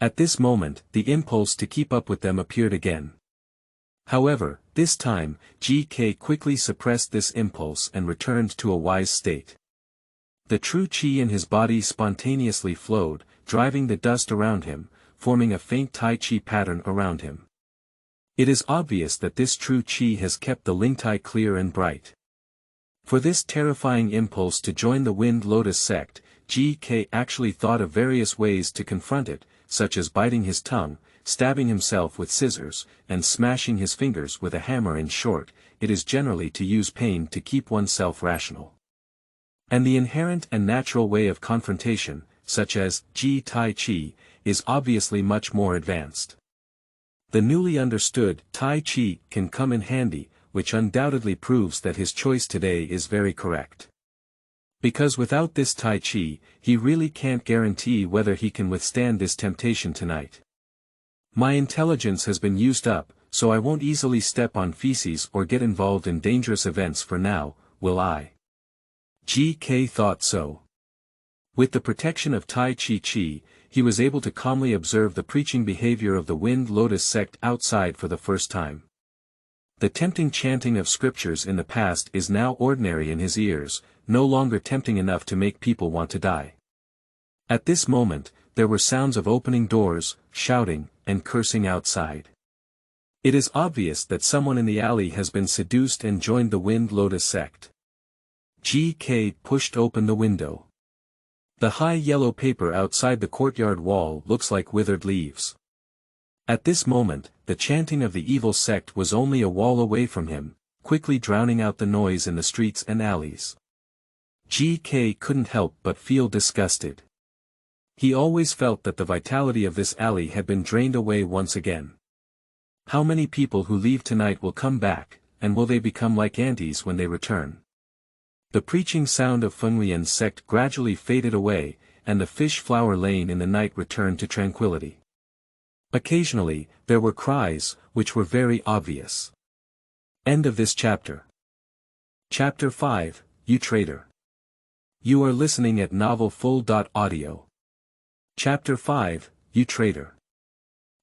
At this moment, the impulse to keep up with them appeared again. However, this time, GK quickly suppressed this impulse and returned to a wise state. The true qi in his body spontaneously flowed, driving the dust around him, forming a faint Tai Chi pattern around him. It is obvious that this true qi has kept the Lingtai clear and bright. For this terrifying impulse to join the Wind Lotus sect, GK actually thought of various ways to confront it, such as biting his tongue, stabbing himself with scissors, and smashing his fingers with a hammer. In short, it is generally to use pain to keep oneself rational. And the inherent and natural way of confrontation, such as Tai Chi, is obviously much more advanced. The newly understood Tai Chi can come in handy, which undoubtedly proves that his choice today is very correct. Because without this Tai Chi, he really can't guarantee whether he can withstand this temptation tonight. My intelligence has been used up, so I won't easily step on feces or get involved in dangerous events for now, will I? GK thought so. With the protection of Tai Chi, he was able to calmly observe the preaching behavior of the Wind Lotus sect outside for the first time. The tempting chanting of scriptures in the past is now ordinary in his ears, no longer tempting enough to make people want to die. At this moment, there were sounds of opening doors, shouting, and cursing outside. It is obvious that someone in the alley has been seduced and joined the Wind Lotus sect. GK pushed open the window. The high yellow paper outside the courtyard wall looks like withered leaves. At this moment, the chanting of the evil sect was only a wall away from him, quickly drowning out the noise in the streets and alleys. GK couldn't help but feel disgusted. He always felt that the vitality of this alley had been drained away once again. How many people who leave tonight will come back, and will they become like aunties when they return? The preaching sound of Fenglian's sect gradually faded away, and the fish flower lane in the night returned to tranquility. Occasionally, there were cries, which were very obvious. End of this chapter. Chapter 5, You Traitor. You are listening at novelfull.audio. Chapter 5, You Traitor.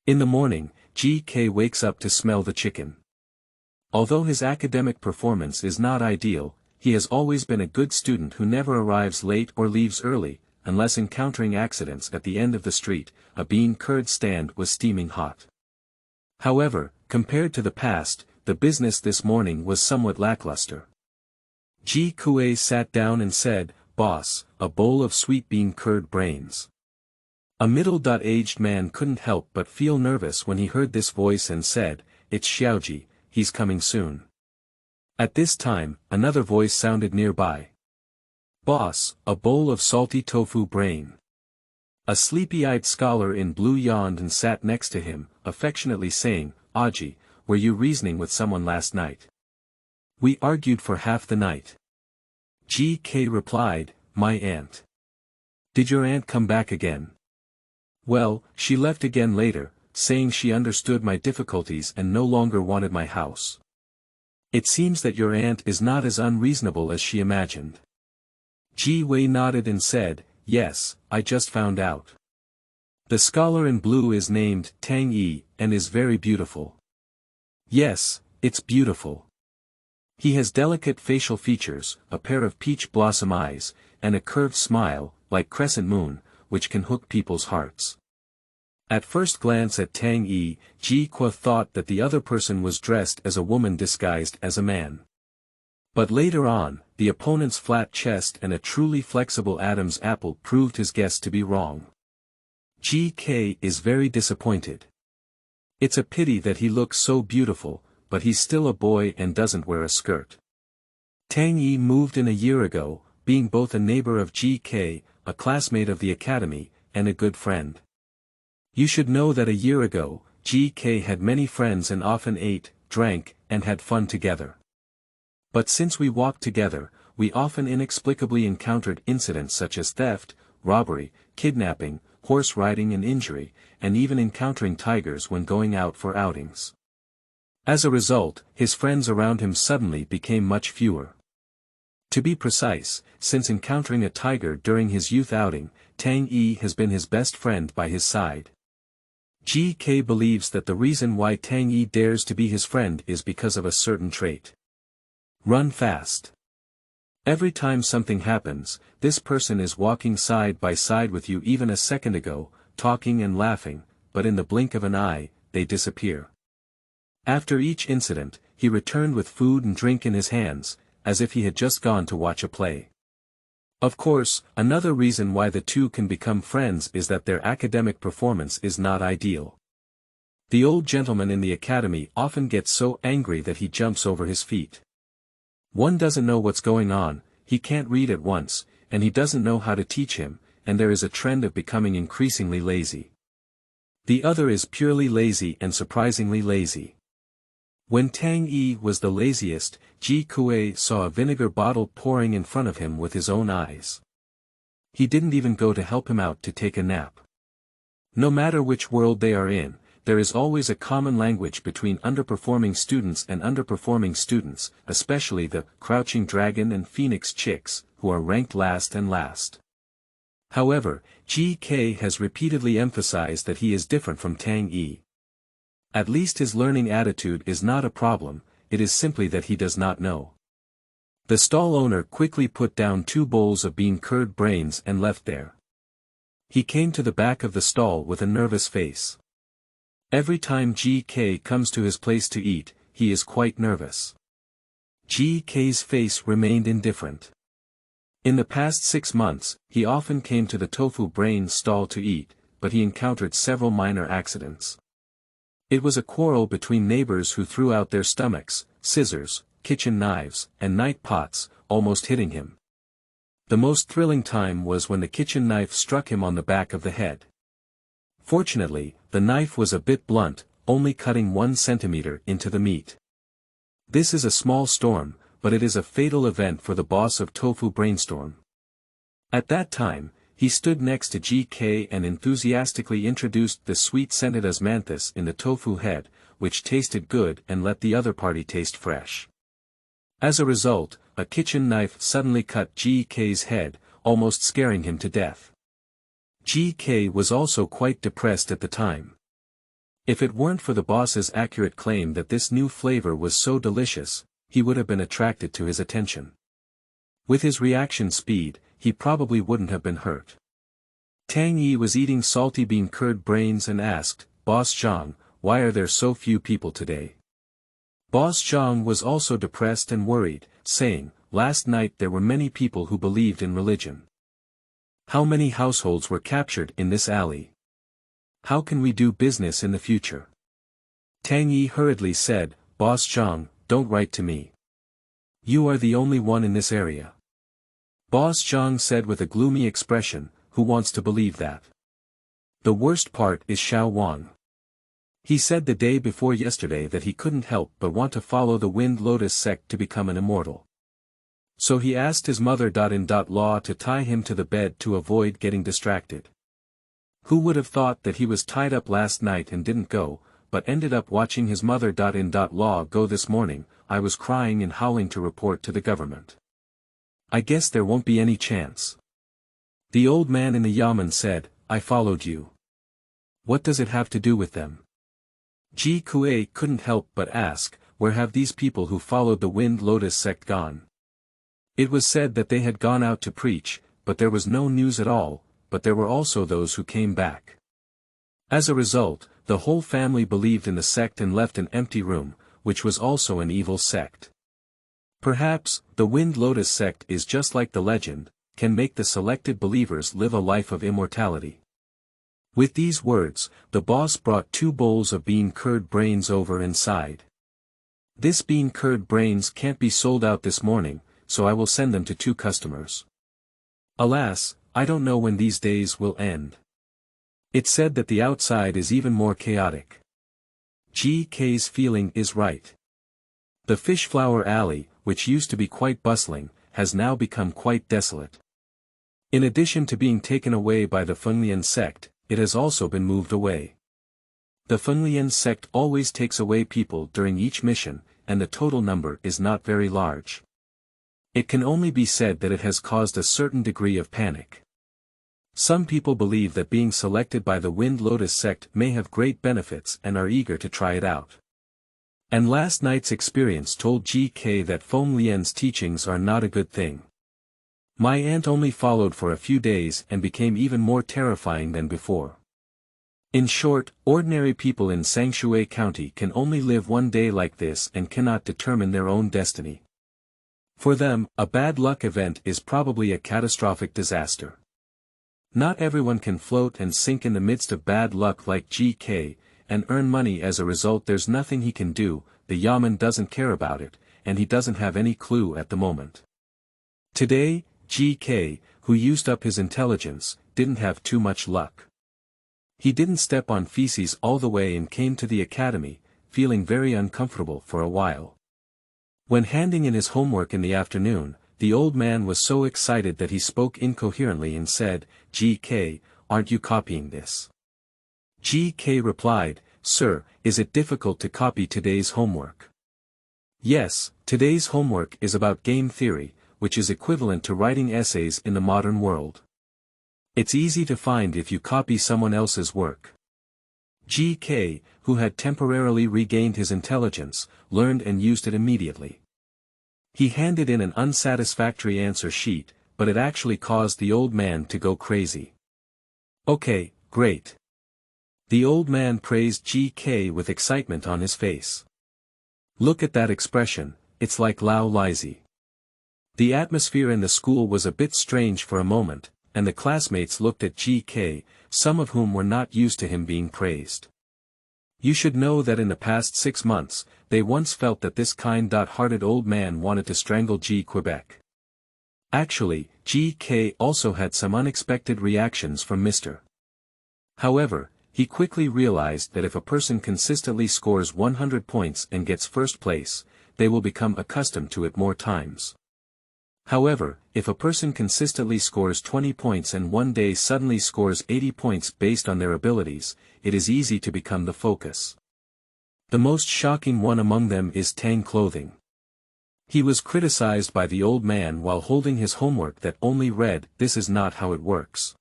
In the morning, GK wakes up to smell the chicken. Although his academic performance is not ideal, he has always been a good student who never arrives late or leaves early, unless encountering accidents. At the end of the street, a bean curd stand was steaming hot. However, compared to the past, the business this morning was somewhat lackluster. Ji Kue sat down and said, "Boss, a bowl of sweet bean curd brains." A middle-aged man couldn't help but feel nervous when he heard this voice and said, "It's Xiaoji, he's coming soon." At this time, another voice sounded nearby. "Boss, a bowl of salty tofu brain." A sleepy-eyed scholar in blue yawned and sat next to him, affectionately saying, "Aji, were you reasoning with someone last night?" "We argued for half the night." GK replied, "My aunt." "Did your aunt come back again?" "Well, she left again later, saying she understood my difficulties and no longer wanted my house." "It seems that your aunt is not as unreasonable as she imagined." Ji Wei nodded and said, "Yes, I just found out. The scholar in blue is named Tang Yi, and is very beautiful." "Yes, it's beautiful. He has delicate facial features, a pair of peach blossom eyes, and a curved smile, like crescent moon, which can hook people's hearts." At first glance at Tang Yi, Ji Kwa thought that the other person was dressed as a woman disguised as a man. But later on, the opponent's flat chest and a truly flexible Adam's apple proved his guess to be wrong. GK is very disappointed. It's a pity that he looks so beautiful, but he's still a boy and doesn't wear a skirt. Tang Yi moved in a year ago, being both a neighbor of GK, a classmate of the academy, and a good friend. You should know that a year ago, GK had many friends and often ate, drank, and had fun together. But since we walked together, we often inexplicably encountered incidents such as theft, robbery, kidnapping, horse riding and injury, and even encountering tigers when going out for outings. As a result, his friends around him suddenly became much fewer. To be precise, since encountering a tiger during his youth outing, Tang Yi has been his best friend by his side. GK believes that the reason why Tang Yi dares to be his friend is because of a certain trait. Run fast. Every time something happens, this person is walking side by side with you even a second ago, talking and laughing, but in the blink of an eye, they disappear. After each incident, he returned with food and drink in his hands, as if he had just gone to watch a play. Of course, another reason why the two can become friends is that their academic performance is not ideal. The old gentleman in the academy often gets so angry that he jumps over his feet. One doesn't know what's going on, he can't read at once, and he doesn't know how to teach him, and there is a trend of becoming increasingly lazy. The other is purely lazy and surprisingly lazy. When Tang Yi was the laziest, Ji Kue saw a vinegar bottle pouring in front of him with his own eyes. He didn't even go to help him out to take a nap. No matter which world they are in, there is always a common language between underperforming students and underperforming students, especially the Crouching Dragon and Phoenix Chicks, who are ranked last and last. However, GK has repeatedly emphasized that he is different from Tang Yi. At least his learning attitude is not a problem, it is simply that he does not know. The stall owner quickly put down 2 bowls of bean curd brains and left there. He came to the back of the stall with a nervous face. Every time GK comes to his place to eat, he is quite nervous. GK's face remained indifferent. In the past 6 months, he often came to the tofu brain stall to eat, but he encountered several minor accidents. It was a quarrel between neighbors who threw out their stomachs, scissors, kitchen knives, and night pots, almost hitting him. The most thrilling time was when the kitchen knife struck him on the back of the head. Fortunately, the knife was a bit blunt, only cutting 1 centimeter into the meat. This is a small storm, but it is a fatal event for the boss of Tofu Brainstorm. At that time, he stood next to GK and enthusiastically introduced the sweet-scented osmanthus in the tofu head, which tasted good and let the other party taste fresh. As a result, a kitchen knife suddenly cut GK's head, almost scaring him to death. GK was also quite depressed at the time. If it weren't for the boss's accurate claim that this new flavor was so delicious, he would have been attracted to his attention. With his reaction speed, he probably wouldn't have been hurt. Tang Yi was eating salty bean curd brains and asked, "Boss Zhang, why are there so few people today?" Boss Zhang was also depressed and worried, saying, "Last night there were many people who believed in religion. How many households were captured in this alley? How can we do business in the future?" Tang Yi hurriedly said, "Boss Zhang, don't write to me. You are the only one in this area." Boss Zhang said with a gloomy expression, "Who wants to believe that? The worst part is Xiao Wang. He said the day before yesterday that he couldn't help but want to follow the Wind Lotus sect to become an immortal. So he asked his mother-in-law to tie him to the bed to avoid getting distracted. Who would have thought that he was tied up last night and didn't go, but ended up watching his mother-in-law go this morning? I was crying and howling to report to the government. I guess there won't be any chance." The old man in the yamen said, "I followed you. What does it have to do with them?" Ji Kue couldn't help but ask, "Where have these people who followed the Wind Lotus sect gone?" It was said that they had gone out to preach, but there was no news at all, but there were also those who came back. As a result, the whole family believed in the sect and left an empty room, which was also an evil sect. Perhaps, the Wind Lotus sect is just like the legend, can make the selected believers live a life of immortality. With these words, the boss brought 2 bowls of bean curd brains over and sighed. This bean curd brains can't be sold out this morning, so I will send them to 2 customers. Alas, I don't know when these days will end. It's said that the outside is even more chaotic. GK's feeling is right. The Fish Flower Alley, which used to be quite bustling, has now become quite desolate. In addition to being taken away by the Fenglian sect, it has also been moved away. The Fenglian sect always takes away people during each mission, and the total number is not very large. It can only be said that it has caused a certain degree of panic. Some people believe that being selected by the Wind Lotus sect may have great benefits and are eager to try it out. And last night's experience told GK that Feng Lian's teachings are not a good thing. My aunt only followed for a few days and became even more terrifying than before. In short, ordinary people in Sangshui County can only live one day like this and cannot determine their own destiny. For them, a bad luck event is probably a catastrophic disaster. Not everyone can float and sink in the midst of bad luck like GK, and earn money as a result. There's nothing he can do, the Yaman doesn't care about it, and he doesn't have any clue at the moment. Today, GK, who used up his intelligence, didn't have too much luck. He didn't step on feces all the way and came to the academy, feeling very uncomfortable for a while. When handing in his homework in the afternoon, the old man was so excited that he spoke incoherently and said, "GK, aren't you copying this?" GK replied, "Sir, is it difficult to copy today's homework?" "Yes, today's homework is about game theory, which is equivalent to writing essays in the modern world. It's easy to find if you copy someone else's work." GK, who had temporarily regained his intelligence, learned and used it immediately. He handed in an unsatisfactory answer sheet, but it actually caused the old man to go crazy. "Okay, great." The old man praised GK with excitement on his face. "Look at that expression, it's like Lao Lizi." The atmosphere in the school was a bit strange for a moment, and the classmates looked at GK, some of whom were not used to him being praised. You should know that in the past 6 months, they once felt that this kind-hearted old man wanted to strangle Quebec. Actually, GK also had some unexpected reactions from Mr. However, he quickly realized that if a person consistently scores 100 points and gets first place, they will become accustomed to it more times. However, if a person consistently scores 20 points and one day suddenly scores 80 points based on their abilities, it is easy to become the focus. The most shocking one among them is Tang Clothing. He was criticized by the old man while holding his homework that only read, "This is not how it works."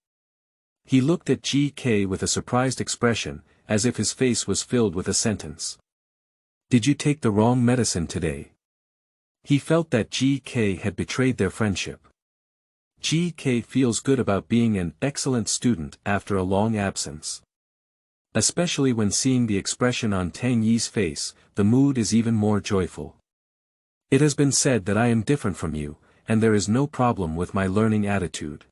He looked at GK with a surprised expression, as if his face was filled with a sentence. "Did you take the wrong medicine today?" He felt that GK had betrayed their friendship. GK feels good about being an excellent student after a long absence. Especially when seeing the expression on Tang Yi's face, the mood is even more joyful. "It has been said that I am different from you, and there is no problem with my learning attitude."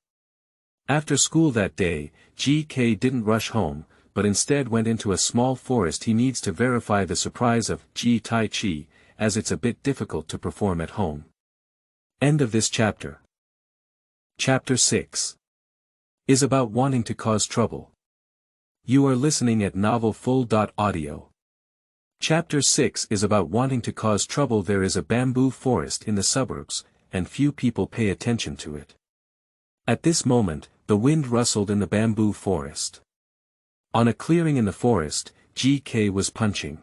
After school that day, GK didn't rush home, but instead went into a small forest. He needs to verify the surprise of Tai Chi, as it's a bit difficult to perform at home. End of this chapter. Chapter 6 is about wanting to cause trouble. You are listening at novelfull.audio. Chapter 6 is about wanting to cause trouble. There is a bamboo forest in the suburbs, and few people pay attention to it. At this moment, the wind rustled in the bamboo forest. On a clearing in the forest, GK was punching.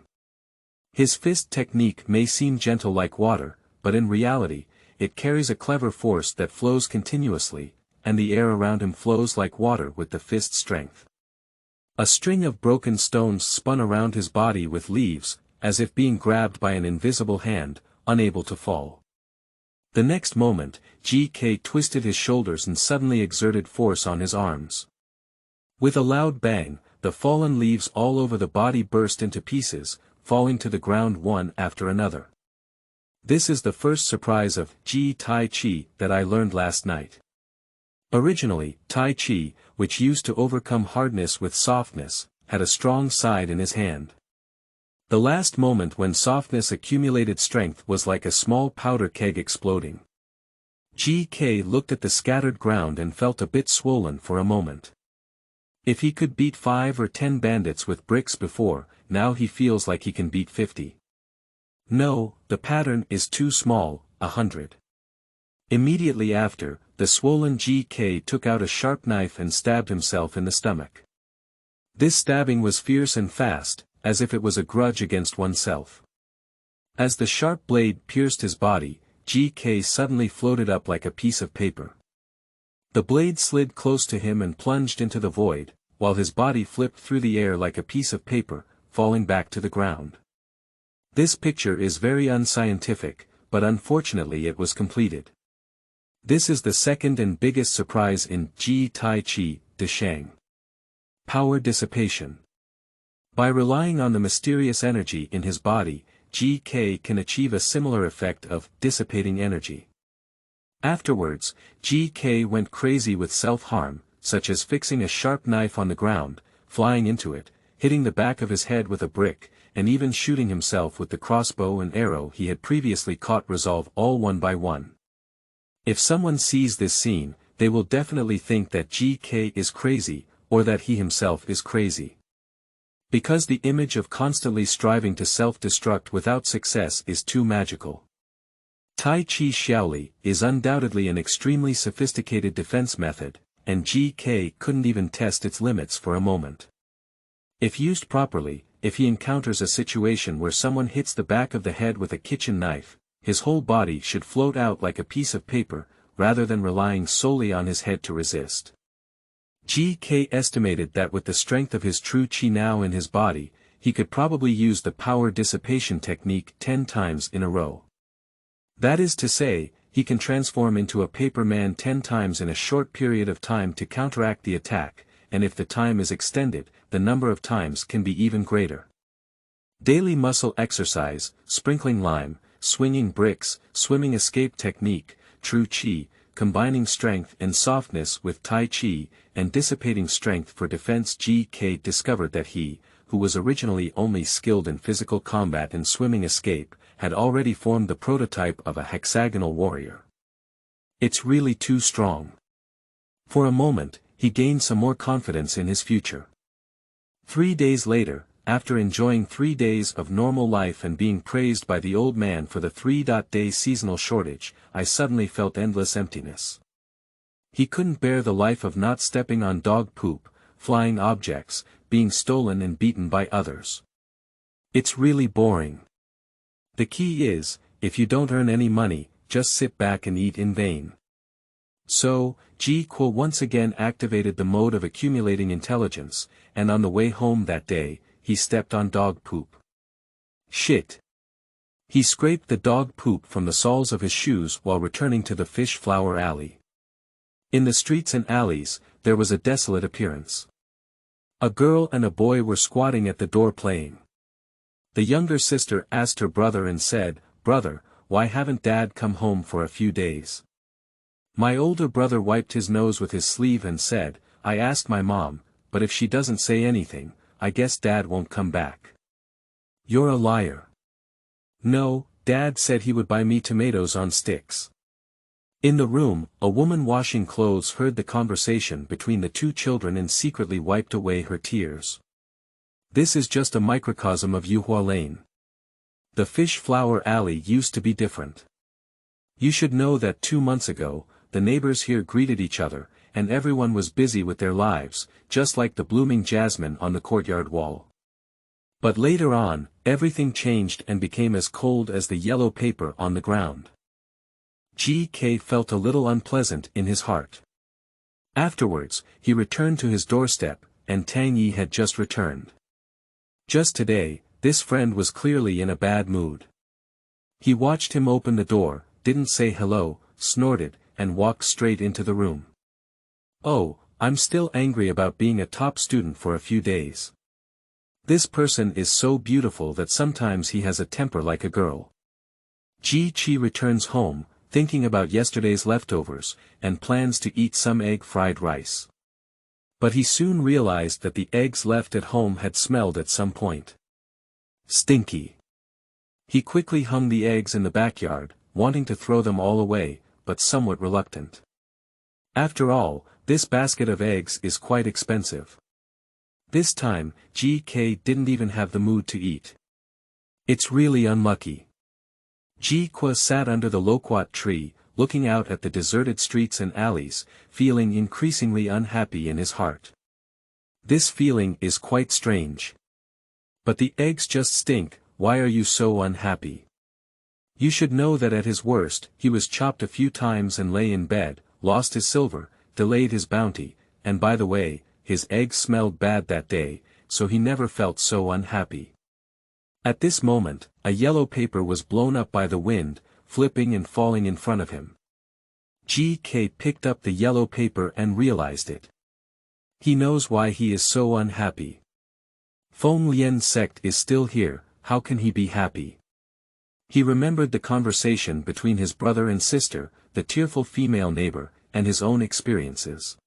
His fist technique may seem gentle like water, but in reality, it carries a clever force that flows continuously, and the air around him flows like water with the fist strength. A string of broken stones spun around his body with leaves, as if being grabbed by an invisible hand, unable to fall. The next moment, GK twisted his shoulders and suddenly exerted force on his arms. With a loud bang, the fallen leaves all over the body burst into pieces, falling to the ground one after another. This is the first surprise of Tai Chi that I learned last night. Originally, Tai Chi, which used to overcome hardness with softness, had a strong side in his hand. The last moment when softness accumulated strength was like a small powder keg exploding. GK looked at the scattered ground and felt a bit swollen for a moment. If he could beat 5 or 10 bandits with bricks before, now he feels like he can beat 50. No, the pattern is too small, 100. Immediately after, the swollen GK took out a sharp knife and stabbed himself in the stomach. This stabbing was fierce and fast, as if it was a grudge against oneself. As the sharp blade pierced his body, GK suddenly floated up like a piece of paper. The blade slid close to him and plunged into the void, while his body flipped through the air like a piece of paper, falling back to the ground. This picture is very unscientific, but unfortunately it was completed. This is the second and biggest surprise in Tai Chi, De Shang. Power dissipation. By relying on the mysterious energy in his body, GK can achieve a similar effect of dissipating energy. Afterwards, GK went crazy with self-harm, such as fixing a sharp knife on the ground, flying into it, hitting the back of his head with a brick, and even shooting himself with the crossbow and arrow he had previously caught, resolve all one by one. If someone sees this scene, they will definitely think that GK is crazy, or that he himself is crazy. Because the image of constantly striving to self-destruct without success is too magical. Tai Chi Shaoli is undoubtedly an extremely sophisticated defense method, and GK couldn't even test its limits for a moment. If used properly, if he encounters a situation where someone hits the back of the head with a kitchen knife, his whole body should float out like a piece of paper, rather than relying solely on his head to resist. GK estimated that with the strength of his true chi now in his body, he could probably use the power dissipation technique 10 times in a row. That is to say, he can transform into a paper man 10 times in a short period of time to counteract the attack, and if the time is extended, the number of times can be even greater. Daily muscle exercise, sprinkling lime, swinging bricks, swimming escape technique, true chi, combining strength and softness with Tai Chi, and dissipating strength for defense. GK discovered that he, who was originally only skilled in physical combat and swimming escape, had already formed the prototype of a hexagonal warrior. It's really too strong. For a moment, he gained some more confidence in his future. 3 days later, after enjoying 3 days of normal life and being praised by the old man for the 3-day seasonal shortage, I suddenly felt endless emptiness. He couldn't bear the life of not stepping on dog poop, flying objects, being stolen and beaten by others. It's really boring. The key is, if you don't earn any money, just sit back and eat in vain. So, GK once again activated the mode of accumulating intelligence, and on the way home that day, he stepped on dog poop. Shit. He scraped the dog poop from the soles of his shoes while returning to the fish flower alley. In the streets and alleys, there was a desolate appearance. A girl and a boy were squatting at the door playing. The younger sister asked her brother and said, "Brother, why haven't Dad come home for a few days?" My older brother wiped his nose with his sleeve and said, "I asked my mom, but if she doesn't say anything, I guess Dad won't come back." "You're a liar." "No, Dad said he would buy me tomatoes on sticks." In the room, a woman washing clothes heard the conversation between the two children and secretly wiped away her tears. This is just a microcosm of Yuhua Lane. The fish flower alley used to be different. You should know that 2 months ago, the neighbors here greeted each other, and everyone was busy with their lives, just like the blooming jasmine on the courtyard wall. But later on, everything changed and became as cold as the yellow paper on the ground. GK felt a little unpleasant in his heart. Afterwards, he returned to his doorstep, and Tang Yi had just returned. Just today, this friend was clearly in a bad mood. He watched him open the door, didn't say hello, snorted, and walked straight into the room. "Oh, I'm still angry about being a top student for a few days. This person is so beautiful that sometimes he has a temper like a girl." Chi returns home, thinking about yesterday's leftovers, and plans to eat some egg-fried rice. But he soon realized that the eggs left at home had smelled at some point. Stinky. He quickly hung the eggs in the backyard, wanting to throw them all away, but somewhat reluctant. After all, this basket of eggs is quite expensive. This time, GK didn't even have the mood to eat. It's really unlucky. GK sat under the loquat tree, looking out at the deserted streets and alleys, feeling increasingly unhappy in his heart. This feeling is quite strange. But the eggs just stink. Why are you so unhappy? You should know that at his worst, he was chopped a few times and lay in bed, lost his silver, delayed his bounty, and by the way, his eggs smelled bad that day, so he never felt so unhappy. At this moment, a yellow paper was blown up by the wind, flipping and falling in front of him. GK picked up the yellow paper and realized it. He knows why he is so unhappy. Feng Lian's sect is still here, how can he be happy? He remembered the conversation between his brother and sister, the tearful female neighbor, and his own experiences.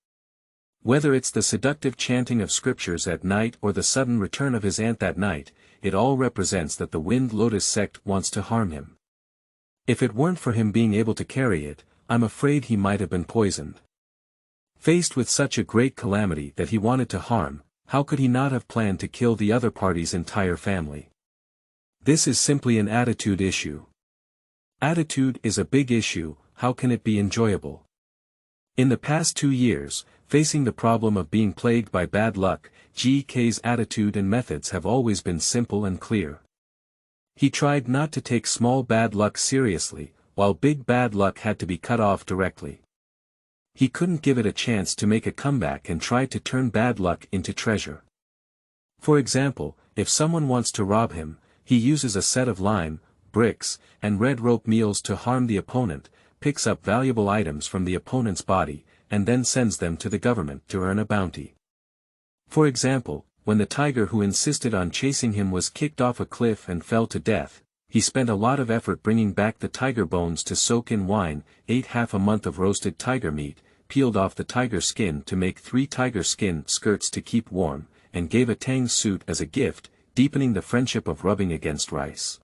Whether it's the seductive chanting of scriptures at night or the sudden return of his aunt that night, it all represents that the Wind Lotus sect wants to harm him. If it weren't for him being able to carry it, I'm afraid he might have been poisoned. Faced with such a great calamity that he wanted to harm, how could he not have planned to kill the other party's entire family? This is simply an attitude issue. Attitude is a big issue, how can it be enjoyable? In the past 2 years, facing the problem of being plagued by bad luck, GK's attitude and methods have always been simple and clear. He tried not to take small bad luck seriously, while big bad luck had to be cut off directly. He couldn't give it a chance to make a comeback and tried to turn bad luck into treasure. For example, if someone wants to rob him, he uses a set of lime, bricks, and red rope meals to harm the opponent, picks up valuable items from the opponent's body, and then sends them to the government to earn a bounty. For example, when the tiger who insisted on chasing him was kicked off a cliff and fell to death, he spent a lot of effort bringing back the tiger bones to soak in wine, ate half a month of roasted tiger meat, peeled off the tiger skin to make 3 tiger skin skirts to keep warm, and gave a Tang suit as a gift, deepening the friendship of rubbing against rice.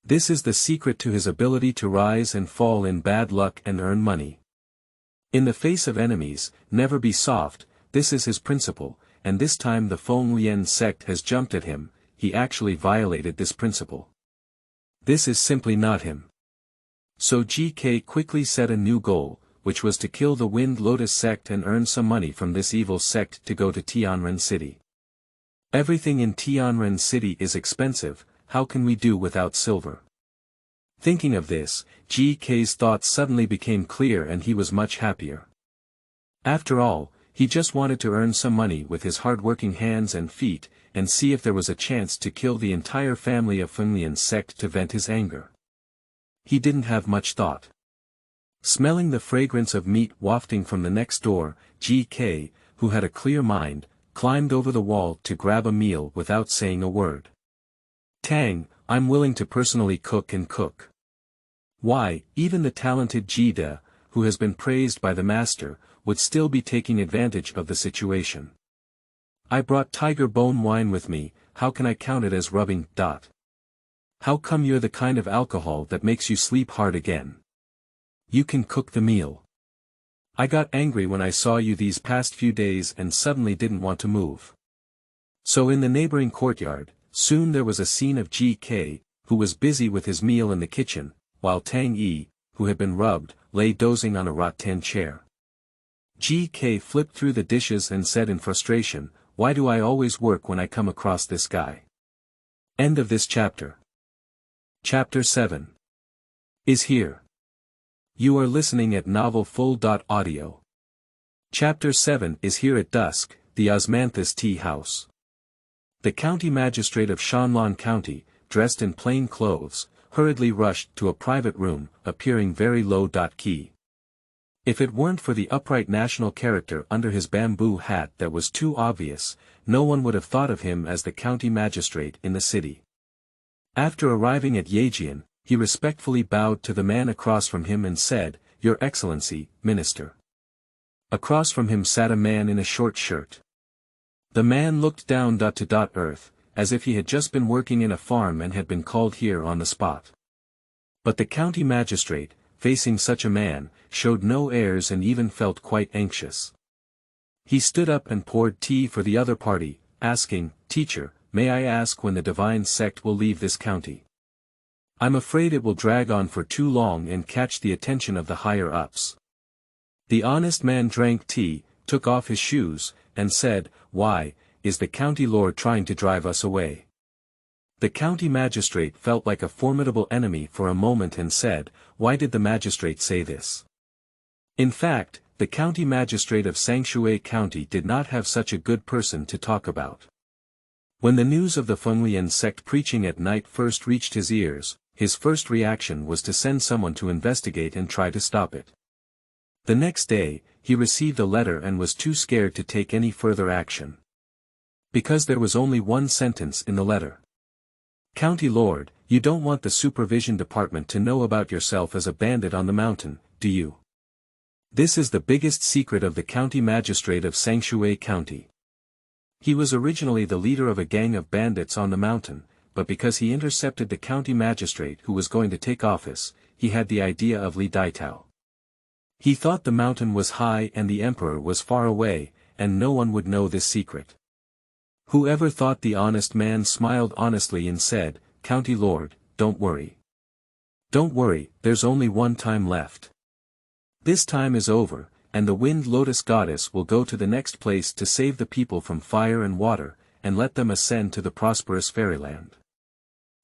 This is the secret to his ability to rise and fall in bad luck and earn money. In the face of enemies, never be soft, this is his principle, and this time the Feng Lian sect has jumped at him, he actually violated this principle. This is simply not him. So GK quickly set a new goal, which was to kill the Wind Lotus sect and earn some money from this evil sect to go to Tianren City. Everything in Tianren City is expensive, how can we do without silver? Thinking of this, GK's thoughts suddenly became clear and he was much happier. After all, he just wanted to earn some money with his hard-working hands and feet, and see if there was a chance to kill the entire family of Feng Lian's sect to vent his anger. He didn't have much thought. Smelling the fragrance of meat wafting from the next door, GK, who had a clear mind, climbed over the wall to grab a meal without saying a word. Tang, I'm willing to personally cook and cook. Why, even the talented Jida, who has been praised by the master, would still be taking advantage of the situation. I brought tiger bone wine with me, how can I count it as rubbing? How come you're the kind of alcohol that makes you sleep hard again? You can cook the meal. I got angry when I saw you these past few days and suddenly didn't want to move. So in the neighboring courtyard, soon there was a scene of GK, who was busy with his meal in the kitchen, while Tang Yi, who had been rubbed, lay dozing on a rattan chair. GK flipped through the dishes and said in frustration, why do I always work when I come across this guy? End of this chapter. Chapter 7 is here. You are listening at novelfull.audio. Chapter 7 is here at dusk, the Osmanthus Tea House. The county magistrate of Shanlan County, dressed in plain clothes, hurriedly rushed to a private room, appearing very low-key. If it weren't for the upright national character under his bamboo hat that was too obvious, no one would have thought of him as the county magistrate in the city. After arriving at Yejian, he respectfully bowed to the man across from him and said, "Your Excellency, Minister." Across from him sat a man in a short shirt. The man looked down to earth, as if he had just been working in a farm and had been called here on the spot. But the county magistrate, facing such a man, showed no airs and even felt quite anxious. He stood up and poured tea for the other party, asking, "Teacher, may I ask when the divine sect will leave this county? I'm afraid it will drag on for too long and catch the attention of the higher-ups." The honest man drank tea, took off his shoes, and said, "Why, is the county lord trying to drive us away?" The county magistrate felt like a formidable enemy for a moment and said, "Why did the magistrate say this?" In fact, the county magistrate of Sangshui County did not have such a good person to talk about. When the news of the Fenglian sect preaching at night first reached his ears, his first reaction was to send someone to investigate and try to stop it. The next day, he received a letter and was too scared to take any further action. Because there was only one sentence in the letter. "County Lord, you don't want the supervision department to know about yourself as a bandit on the mountain, do you? This is the biggest secret of the county magistrate of Sangshui County." He was originally the leader of a gang of bandits on the mountain, but because he intercepted the county magistrate who was going to take office, he had the idea of Li Daitao. He thought the mountain was high and the emperor was far away, and no one would know this secret. Whoever thought the honest man smiled honestly and said, "County Lord, don't worry. Don't worry, there's only one time left. This time is over, and the Wind Lotus Goddess will go to the next place to save the people from fire and water, and let them ascend to the prosperous fairyland.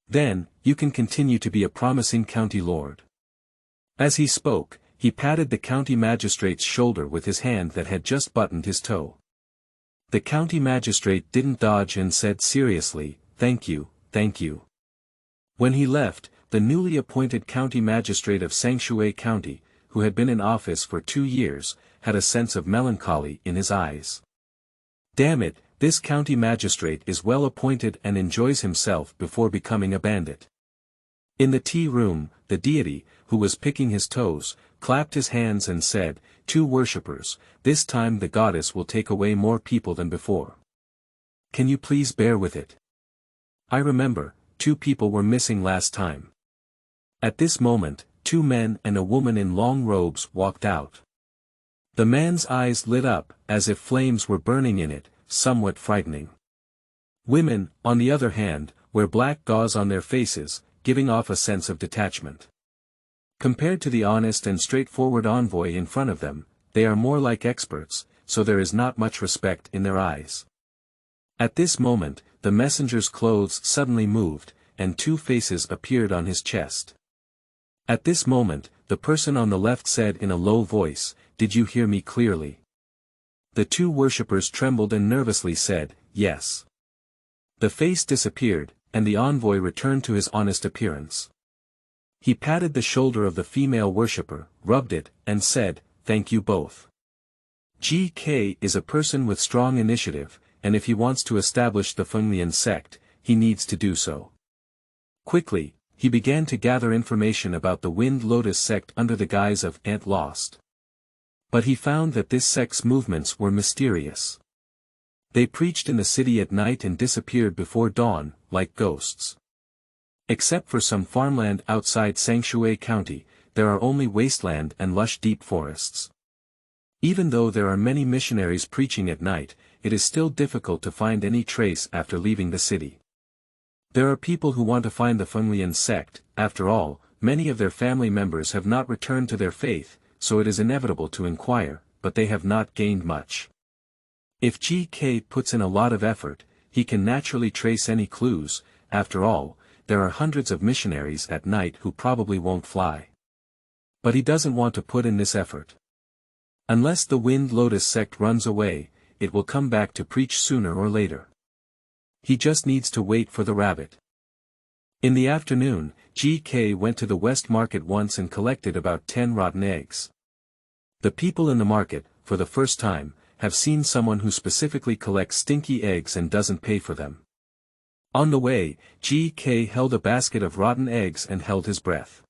Then, you can continue to be a promising county lord." As he spoke, he patted the county magistrate's shoulder with his hand that had just buttoned his toe. The county magistrate didn't dodge and said seriously, "Thank you, thank you." When he left, the newly appointed county magistrate of Sangshui County, who had been in office for 2 years, had a sense of melancholy in his eyes. Damn it, this county magistrate is well appointed and enjoys himself before becoming a bandit. In the tea room, the deity, who was picking his toes, clapped his hands and said, "Two worshippers, this time the goddess will take away more people than before. Can you please bear with it? I remember, 2 people were missing last time." At this moment, 2 men and a woman in long robes walked out. The man's eyes lit up, as if flames were burning in it, somewhat frightening. Women, on the other hand, wear black gauze on their faces, giving off a sense of detachment. Compared to the honest and straightforward envoy in front of them, they are more like experts, so there is not much respect in their eyes. At this moment, the messenger's clothes suddenly moved, and 2 faces appeared on his chest. At this moment, the person on the left said in a low voice, "Did you hear me clearly?" The 2 worshippers trembled and nervously said, "Yes." The face disappeared, and the envoy returned to his honest appearance. He patted the shoulder of the female worshipper, rubbed it, and said, "Thank you both. GK is a person with strong initiative, and if he wants to establish the Fenglian sect, he needs to do so." Quickly, he began to gather information about the Wind Lotus sect under the guise of Ant Lost. But he found that this sect's movements were mysterious. They preached in the city at night and disappeared before dawn, like ghosts. Except for some farmland outside Sangshui County, there are only wasteland and lush deep forests. Even though there are many missionaries preaching at night, it is still difficult to find any trace after leaving the city. There are people who want to find the Fenglian sect. After all, many of their family members have not returned to their faith, so it is inevitable to inquire, but they have not gained much. If GK puts in a lot of effort, he can naturally trace any clues. After all, there are hundreds of missionaries at night who probably won't fly. But he doesn't want to put in this effort. Unless the Wind Lotus sect runs away, it will come back to preach sooner or later. He just needs to wait for the rabbit. In the afternoon, GK went to the West Market once and collected about 10 rotten eggs. The people in the market, for the first time, have seen someone who specifically collects stinky eggs and doesn't pay for them. On the way, GK held a basket of rotten eggs and held his breath.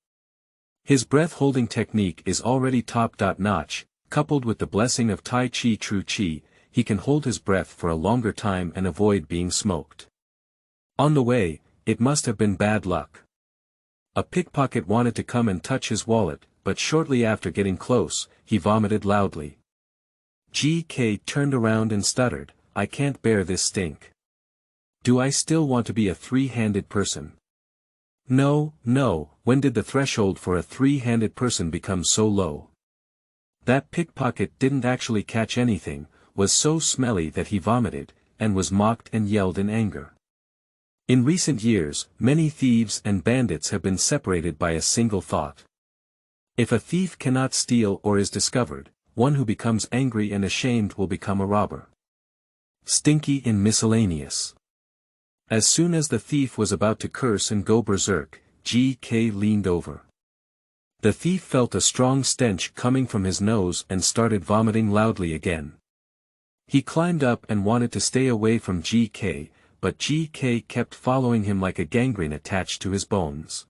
His breath-holding technique is already top-notch, coupled with the blessing of Tai Chi True Chi, he can hold his breath for a longer time and avoid being smoked. On the way, it must have been bad luck. A pickpocket wanted to come and touch his wallet, but shortly after getting close, he vomited loudly. GK turned around and stuttered, "I can't bear this stink. Do I still want to be a three-handed person?" No, when did the threshold for a three-handed person become so low? That pickpocket didn't actually catch anything, was so smelly that he vomited, and was mocked and yelled in anger. In recent years, many thieves and bandits have been separated by a single thought. If a thief cannot steal or is discovered, one who becomes angry and ashamed will become a robber. Stinky in miscellaneous. As soon as the thief was about to curse and go berserk, GK leaned over. The thief felt a strong stench coming from his nose and started vomiting loudly again. He climbed up and wanted to stay away from GK, but GK kept following him like a gangrene attached to his bones.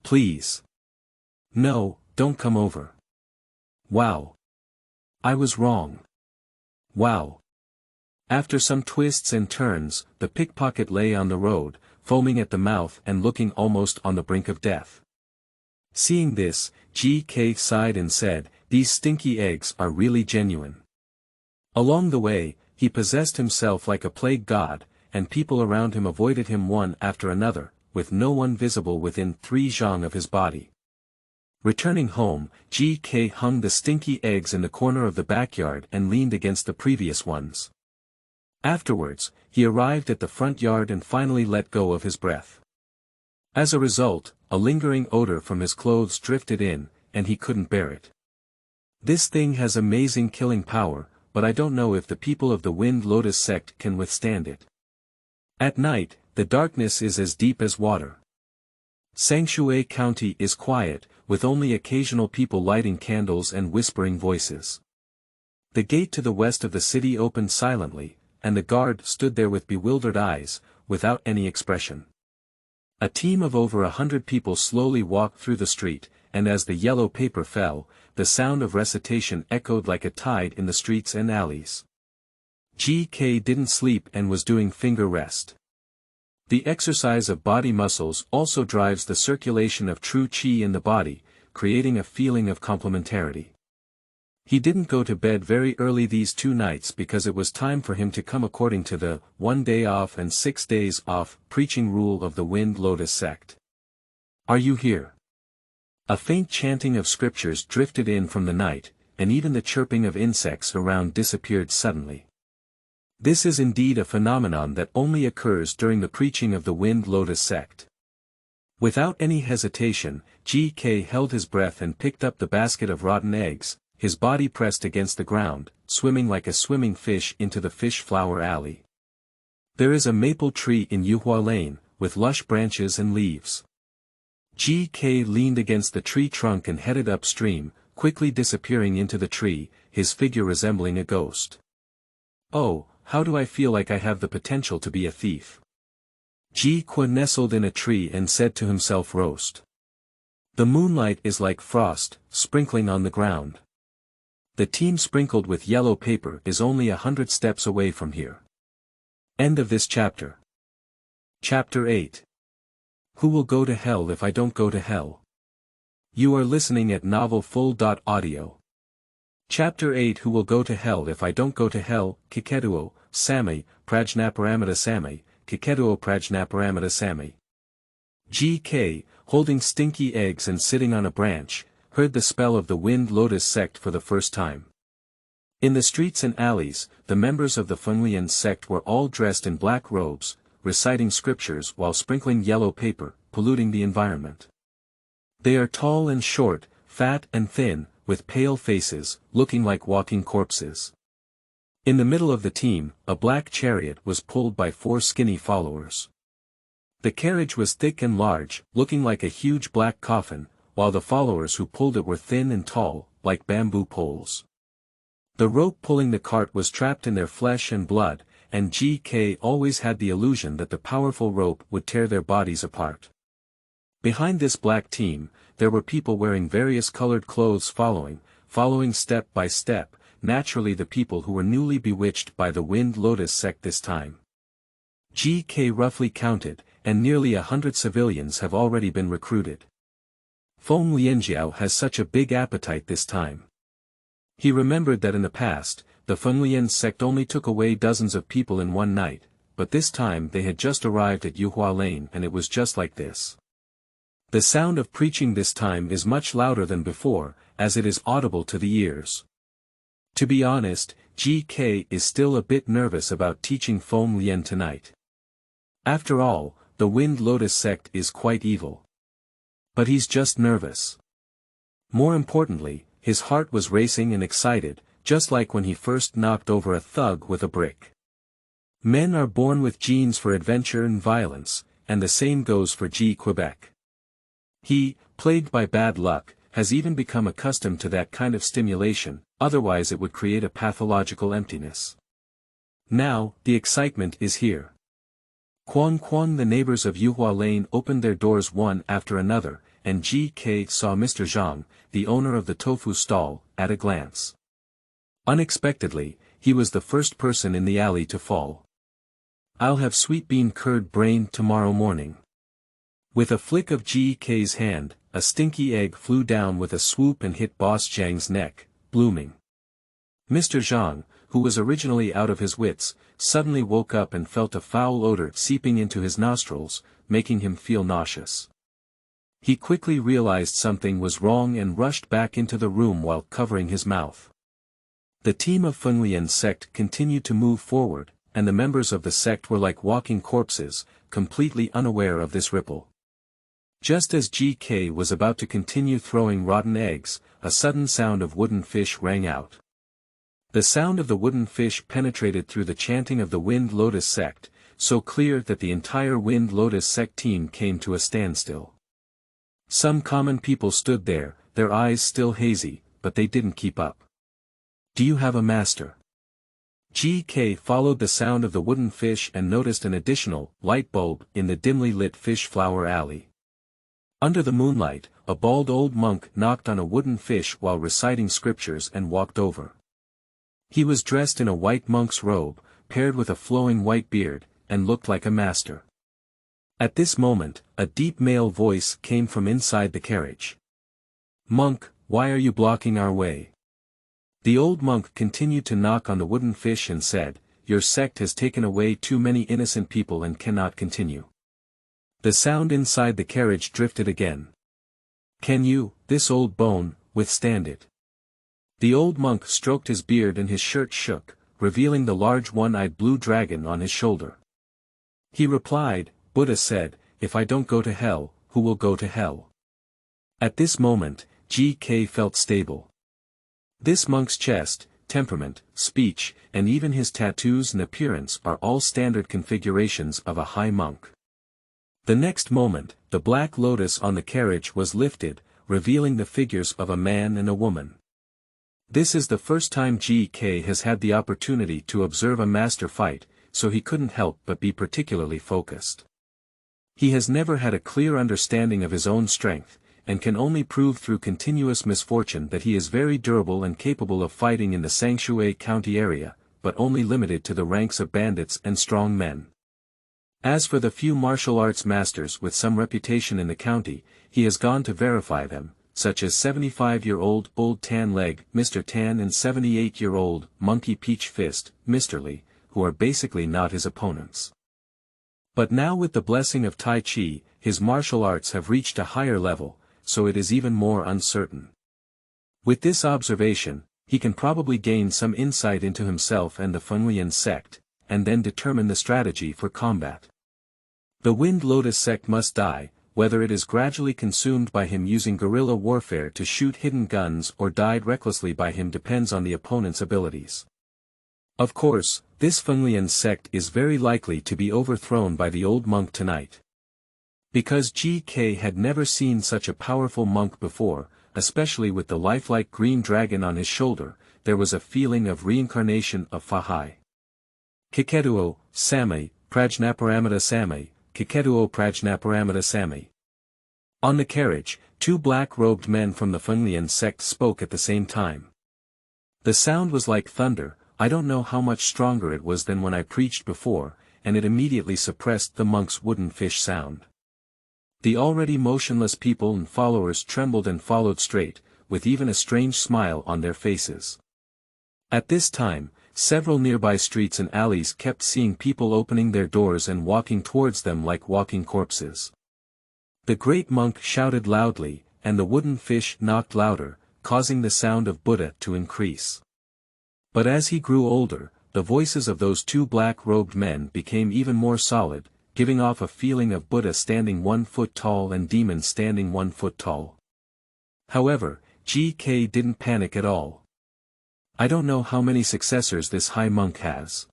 "Please. No, don't come over. Wow. I was wrong. Wow." After some twists and turns, the pickpocket lay on the road, foaming at the mouth and looking almost on the brink of death. Seeing this, GK sighed and said, "These stinky eggs are really genuine." Along the way, he possessed himself like a plague god, and people around him avoided him one after another, with no one visible within 3 zhang of his body. Returning home, GK hung the stinky eggs in the corner of the backyard and leaned against the previous ones. Afterwards, he arrived at the front yard and finally let go of his breath. As a result, a lingering odor from his clothes drifted in, and he couldn't bear it. This thing has amazing killing power, but I don't know if the people of the Wind Lotus sect can withstand it. At night, the darkness is as deep as water. Sangshui County is quiet, with only occasional people lighting candles and whispering voices. The gate to the west of the city opened silently, and the guard stood there with bewildered eyes, without any expression. A team of over 100 people slowly walked through the street, and as the yellow paper fell, the sound of recitation echoed like a tide in the streets and alleys. GK didn't sleep and was doing finger rest. The exercise of body muscles also drives the circulation of true qi in the body, creating a feeling of complementarity. He didn't go to bed very early these 2 nights because it was time for him to come according to the 1 day off and 6 days off preaching rule of the Wind Lotus sect. "Are you here?" A faint chanting of scriptures drifted in from the night, and even the chirping of insects around disappeared suddenly. This is indeed a phenomenon that only occurs during the preaching of the Wind Lotus sect. Without any hesitation, GK held his breath and picked up the basket of rotten eggs, his body pressed against the ground, swimming like a swimming fish into the fish flower alley. There is a maple tree in Yuhua Lane, with lush branches and leaves. GK leaned against the tree trunk and headed upstream, quickly disappearing into the tree, his figure resembling a ghost. "Oh, how do I feel like I have the potential to be a thief?" GK nestled in a tree and said to himself, "Roast. The moonlight is like frost, sprinkling on the ground. The team sprinkled with yellow paper is only 100 steps away from here." End of this chapter. Chapter 8. Who will go to hell if I don't go to hell? You are listening at novelfull.audio. Chapter 8. Who will go to hell if I don't go to hell? Kikeduo, Sami, Prajnaparamita Sami, Kikeduo Prajnaparamita Sami. GK, holding stinky eggs and sitting on a branch, heard the spell of the Wind Lotus sect for the first time. In the streets and alleys, the members of the Fenglian sect were all dressed in black robes, reciting scriptures while sprinkling yellow paper, polluting the environment. They are tall and short, fat and thin, with pale faces, looking like walking corpses. In the middle of the team, a black chariot was pulled by 4 skinny followers. The carriage was thick and large, looking like a huge black coffin, while the followers who pulled it were thin and tall, like bamboo poles. The rope pulling the cart was trapped in their flesh and blood, and GK always had the illusion that the powerful rope would tear their bodies apart. Behind this black team, there were people wearing various colored clothes following step by step, naturally the people who were newly bewitched by the Wind Lotus sect this time. GK roughly counted, and nearly 100 civilians have already been recruited. Feng Lianjiao has such a big appetite this time. He remembered that in the past, the Fenglian sect only took away dozens of people in one night, but this time they had just arrived at Yuhua Lane and it was just like this. The sound of preaching this time is much louder than before, as it is audible to the ears. To be honest, GK is still a bit nervous about teaching Feng Lian tonight. After all, the Wind Lotus sect is quite evil. But he's just nervous. More importantly, his heart was racing and excited, just like when he first knocked over a thug with a brick. Men are born with genes for adventure and violence, and the same goes for G. Quebec. He, plagued by bad luck, has even become accustomed to that kind of stimulation, otherwise it would create a pathological emptiness. Now, the excitement is here. Quang, the neighbors of Yuhua Lane opened their doors one after another, and GK saw Mr. Zhang, the owner of the tofu stall, at a glance. Unexpectedly, he was the first person in the alley to fall. "I'll have sweet bean curd brain tomorrow morning." With a flick of GK's hand, a stinky egg flew down with a swoop and hit Boss Zhang's neck, blooming. Mr. Zhang, who was originally out of his wits, suddenly woke up and felt a foul odor seeping into his nostrils, making him feel nauseous. He quickly realized something was wrong and rushed back into the room while covering his mouth. The team of Fenglian sect continued to move forward, and the members of the sect were like walking corpses, completely unaware of this ripple. Just as GK was about to continue throwing rotten eggs, a sudden sound of wooden fish rang out. The sound of the wooden fish penetrated through the chanting of the Wind Lotus sect, so clear that the entire Wind Lotus sect team came to a standstill. Some common people stood there, their eyes still hazy, but they didn't keep up. "Do you have a master?" GK followed the sound of the wooden fish and noticed an additional light bulb in the dimly lit fish flower alley. Under the moonlight, a bald old monk knocked on a wooden fish while reciting scriptures and walked over. He was dressed in a white monk's robe, paired with a flowing white beard, and looked like a master. At this moment, a deep male voice came from inside the carriage. "Monk, why are you blocking our way?" The old monk continued to knock on the wooden fish and said, "Your sect has taken away too many innocent people and cannot continue." The sound inside the carriage drifted again. "Can you, this old bone, withstand it?" The old monk stroked his beard and his shirt shook, revealing the large one-eyed blue dragon on his shoulder. He replied, "Buddha said, if I don't go to hell, who will go to hell?" At this moment, GK felt stable. This monk's chest, temperament, speech, and even his tattoos and appearance are all standard configurations of a high monk. The next moment, the black lotus on the carriage was lifted, revealing the figures of a man and a woman. This is the first time GK has had the opportunity to observe a master fight, so he couldn't help but be particularly focused. He has never had a clear understanding of his own strength, and can only prove through continuous misfortune that he is very durable and capable of fighting in the Sangshui County area, but only limited to the ranks of bandits and strong men. As for the few martial arts masters with some reputation in the county, he has gone to verify them, such as 75-year-old Old Tan Leg, Mr. Tan, and 78-year-old Monkey Peach Fist, Mr. Lee, who are basically not his opponents. But now with the blessing of Tai Chi, his martial arts have reached a higher level, so it is even more uncertain. With this observation, he can probably gain some insight into himself and the Fenglian sect, and then determine the strategy for combat. The Wind Lotus sect must die, whether it is gradually consumed by him using guerrilla warfare to shoot hidden guns or died recklessly by him depends on the opponent's abilities. Of course, this Fenglian sect is very likely to be overthrown by the old monk tonight. Because GK had never seen such a powerful monk before, especially with the lifelike green dragon on his shoulder, there was a feeling of reincarnation of Fahai. Kiketuo, Same, Prajnaparamita Same, Kiketuo Prajnaparamita Same. On the carriage, two black-robed men from the Fenglian sect spoke at the same time. The sound was like thunder. I don't know how much stronger it was than when I preached before, and it immediately suppressed the monk's wooden fish sound. The already motionless people and followers trembled and followed straight, with even a strange smile on their faces. At this time, several nearby streets and alleys kept seeing people opening their doors and walking towards them like walking corpses. The great monk shouted loudly, and the wooden fish knocked louder, causing the sound of Buddha to increase. But as he grew older, the voices of those two black-robed men became even more solid, giving off a feeling of Buddha standing 1 foot tall and demons standing 1 foot tall. However, GK didn't panic at all. I don't know how many successors this high monk has.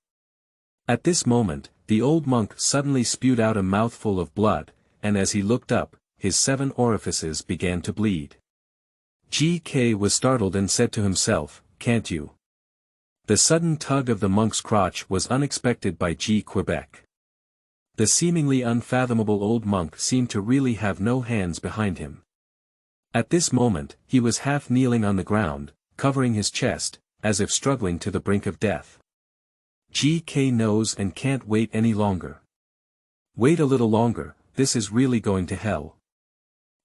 At this moment, the old monk suddenly spewed out a mouthful of blood, and as he looked up, his 7 orifices began to bleed. GK was startled and said to himself, "Can't you?" The sudden tug of the monk's crotch was unexpected by G. Quebec. The seemingly unfathomable old monk seemed to really have no hands behind him. At this moment, he was half kneeling on the ground, covering his chest, as if struggling to the brink of death. GK knows and can't wait any longer. Wait a little longer, this is really going to hell.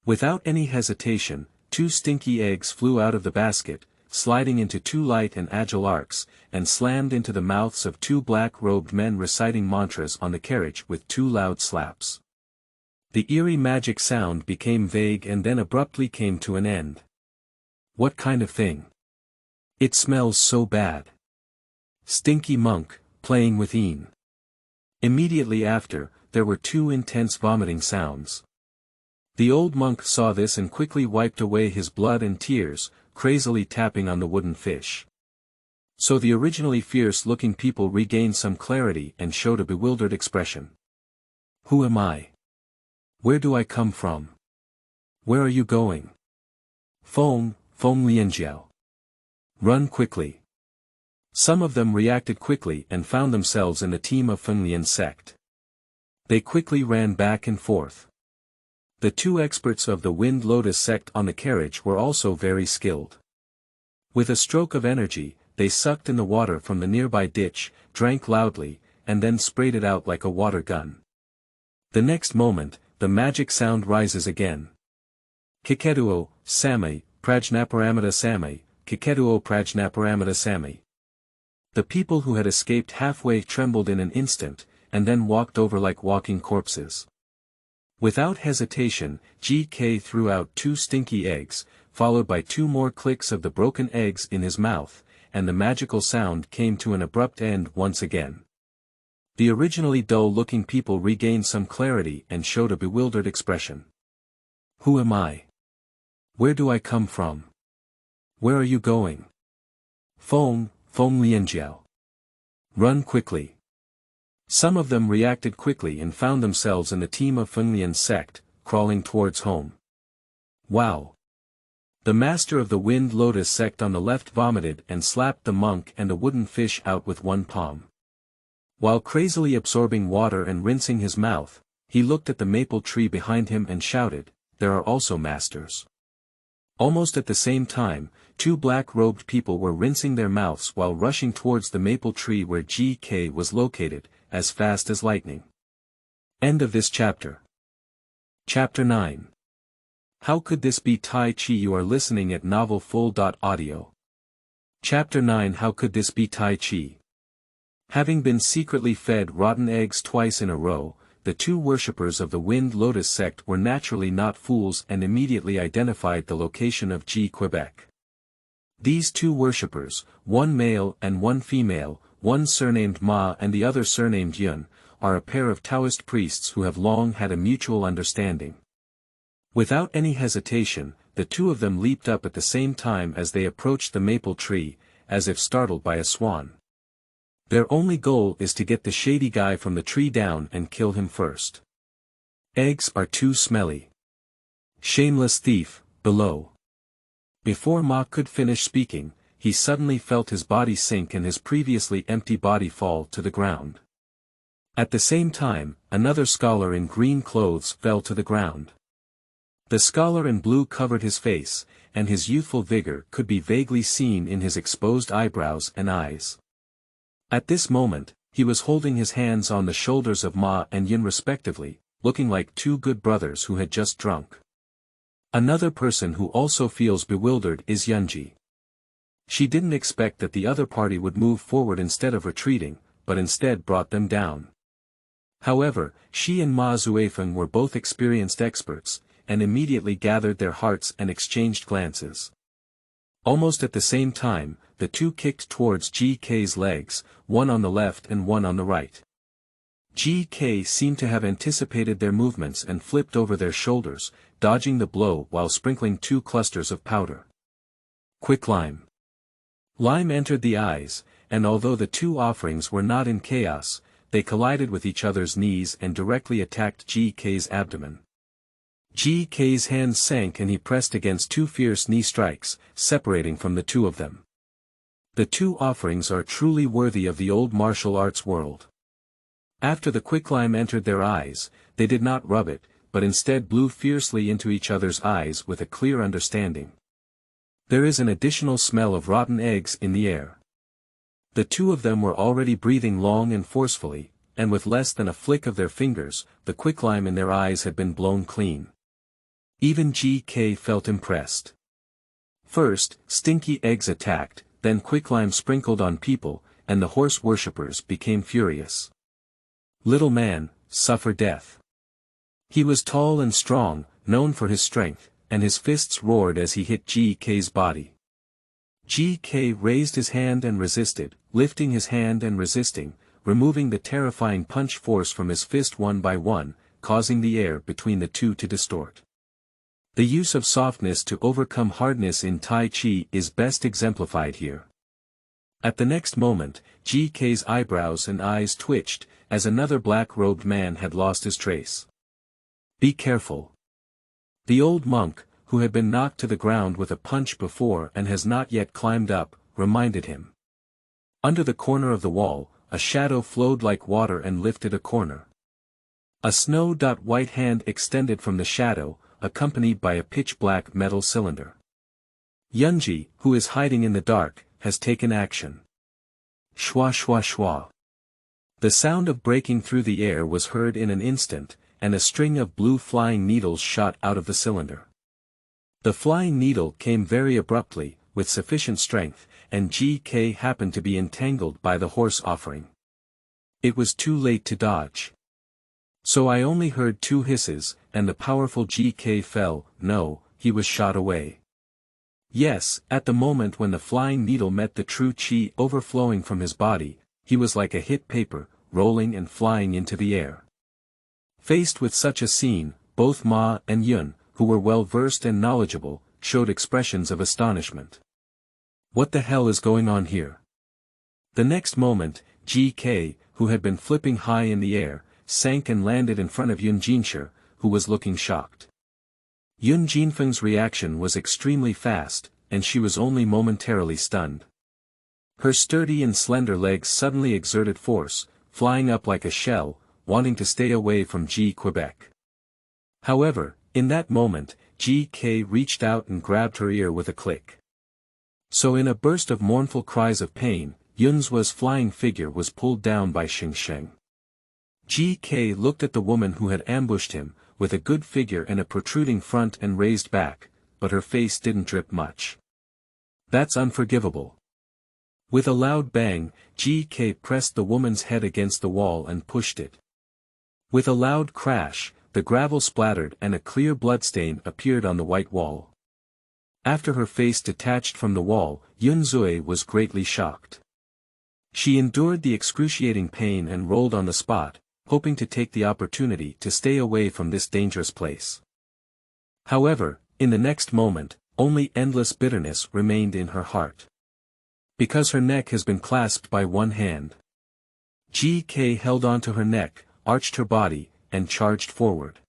Without any hesitation, 2 stinky eggs flew out of the basket, sliding into 2 light and agile arcs, and slammed into the mouths of 2 black-robed men reciting mantras on the carriage with 2 loud slaps. The eerie magic sound became vague and then abruptly came to an end. What kind of thing? It smells so bad. Stinky monk, playing with Een. Immediately after, there were 2 intense vomiting sounds. The old monk saw this and quickly wiped away his blood and tears, crazily tapping on the wooden fish. So the originally fierce-looking people regained some clarity and showed a bewildered expression. Who am I? Where do I come from? Where are you going? Feng Lianjiao. Run quickly. Some of them reacted quickly and found themselves in the team of Fenglian sect. They quickly ran back and forth. The 2 experts of the Wind Lotus sect on the carriage were also very skilled. With a stroke of energy, they sucked in the water from the nearby ditch, drank loudly, and then sprayed it out like a water gun. The next moment, the magic sound rises again. Kiketuo, Same, Prajnaparamita Same, Kiketuo Prajnaparamita Same. The people who had escaped halfway trembled in an instant, and then walked over like walking corpses. Without hesitation, GK threw out 2 stinky eggs, followed by 2 more clicks of the broken eggs in his mouth, and the magical sound came to an abrupt end once again. The originally dull-looking people regained some clarity and showed a bewildered expression. Who am I? Where do I come from? Where are you going? Feng Lianjiao. Run quickly. Some of them reacted quickly and found themselves in the team of Fenglian sect, crawling towards home. Wow! The master of the Wind Lotus sect on the left vomited and slapped the monk and a wooden fish out with 1 palm. While crazily absorbing water and rinsing his mouth, he looked at the maple tree behind him and shouted, "There are also masters." Almost at the same time, 2 black-robed people were rinsing their mouths while rushing towards the maple tree where GK was located, as fast as lightning. End of this chapter. Chapter 9. How could this be Tai Chi? You are listening at novelfull.audio. Chapter 9. How could this be Tai Chi? Having been secretly fed rotten eggs twice in a row, the 2 worshippers of the Wind Lotus sect were naturally not fools and immediately identified the location of G. Quebec. These 2 worshippers, 1 male and 1 female, one surnamed Ma and the other surnamed Yun, are a pair of Taoist priests who have long had a mutual understanding. Without any hesitation, the 2 of them leaped up at the same time as they approached the maple tree, as if startled by a swan. Their only goal is to get the shady guy from the tree down and kill him first. Eggs are too smelly. Shameless thief, below. Before Ma could finish speaking, he suddenly felt his body sink and his previously empty body fall to the ground. At the same time, another scholar in green clothes fell to the ground. The scholar in blue covered his face, and his youthful vigor could be vaguely seen in his exposed eyebrows and eyes. At this moment, he was holding his hands on the shoulders of Ma and Yun respectively, looking like two good brothers who had just drunk. Another person who also feels bewildered is Yunji. She didn't expect that the other party would move forward instead of retreating, but instead brought them down. However, she and Ma Zuifeng were both experienced experts, and immediately gathered their hearts and exchanged glances. Almost at the same time, the two kicked towards GK's legs, one on the left and one on the right. GK seemed to have anticipated their movements and flipped over their shoulders, dodging the blow while sprinkling 2 clusters of powder. Quick lime. Lime entered the eyes, and although the two offerings were not in chaos, they collided with each other's knees and directly attacked GK's abdomen. GK's hands sank and he pressed against 2 fierce knee strikes, separating from the two of them. The two offerings are truly worthy of the old martial arts world. After the quicklime entered their eyes, they did not rub it, but instead blew fiercely into each other's eyes with a clear understanding. There is an additional smell of rotten eggs in the air. The two of them were already breathing long and forcefully, and with less than a flick of their fingers, the quicklime in their eyes had been blown clean. Even GK felt impressed. First, stinky eggs attacked, then quicklime sprinkled on people, and the horse worshippers became furious. Little man, suffer death. He was tall and strong, known for his strength, and his fists roared as he hit GK's body. GK raised his hand and resisted, lifting his hand and resisting, removing the terrifying punch force from his fist one by one, causing the air between the two to distort. The use of softness to overcome hardness in Tai Chi is best exemplified here. At the next moment, GK's eyebrows and eyes twitched, as another black-robed man had lost his trace. Be careful. The old monk, who had been knocked to the ground with a punch before and has not yet climbed up, reminded him. Under the corner of the wall, a shadow flowed like water and lifted a corner. A snow-white hand extended from the shadow, accompanied by a pitch-black metal cylinder. Yunji, who is hiding in the dark, has taken action. Shwa shwa shwa. The sound of breaking through the air was heard in an instant, and a string of blue flying needles shot out of the cylinder. The flying needle came very abruptly, with sufficient strength, and GK happened to be entangled by the horse offering. It was too late to dodge. So I only heard 2 hisses, and the powerful GK fell. No, he was shot away. Yes, at the moment when the flying needle met the true chi overflowing from his body, he was like a hit paper, rolling and flying into the air. Faced with such a scene, both Ma and Yun, who were well versed and knowledgeable, showed expressions of astonishment. What the hell is going on here? The next moment, GK, who had been flipping high in the air, sank and landed in front of Yun Jinshe, who was looking shocked. Yun Jinfeng's reaction was extremely fast, and she was only momentarily stunned. Her sturdy and slender legs suddenly exerted force, flying up like a shell, wanting to stay away from Quebec. However, in that moment, GK reached out and grabbed her ear with a click. So in a burst of mournful cries of pain, Yun's flying figure was pulled down by Sheng. GK looked at the woman who had ambushed him, with a good figure and a protruding front and raised back, but her face didn't drip much. That's unforgivable. With a loud bang, GK pressed the woman's head against the wall and pushed it. With a loud crash, the gravel splattered and a clear bloodstain appeared on the white wall. After her face detached from the wall, Yun Zui was greatly shocked. She endured the excruciating pain and rolled on the spot, hoping to take the opportunity to stay away from this dangerous place. However, in the next moment, only endless bitterness remained in her heart. Because her neck has been clasped by one hand. GK held onto her neck, arched her body, and charged forward.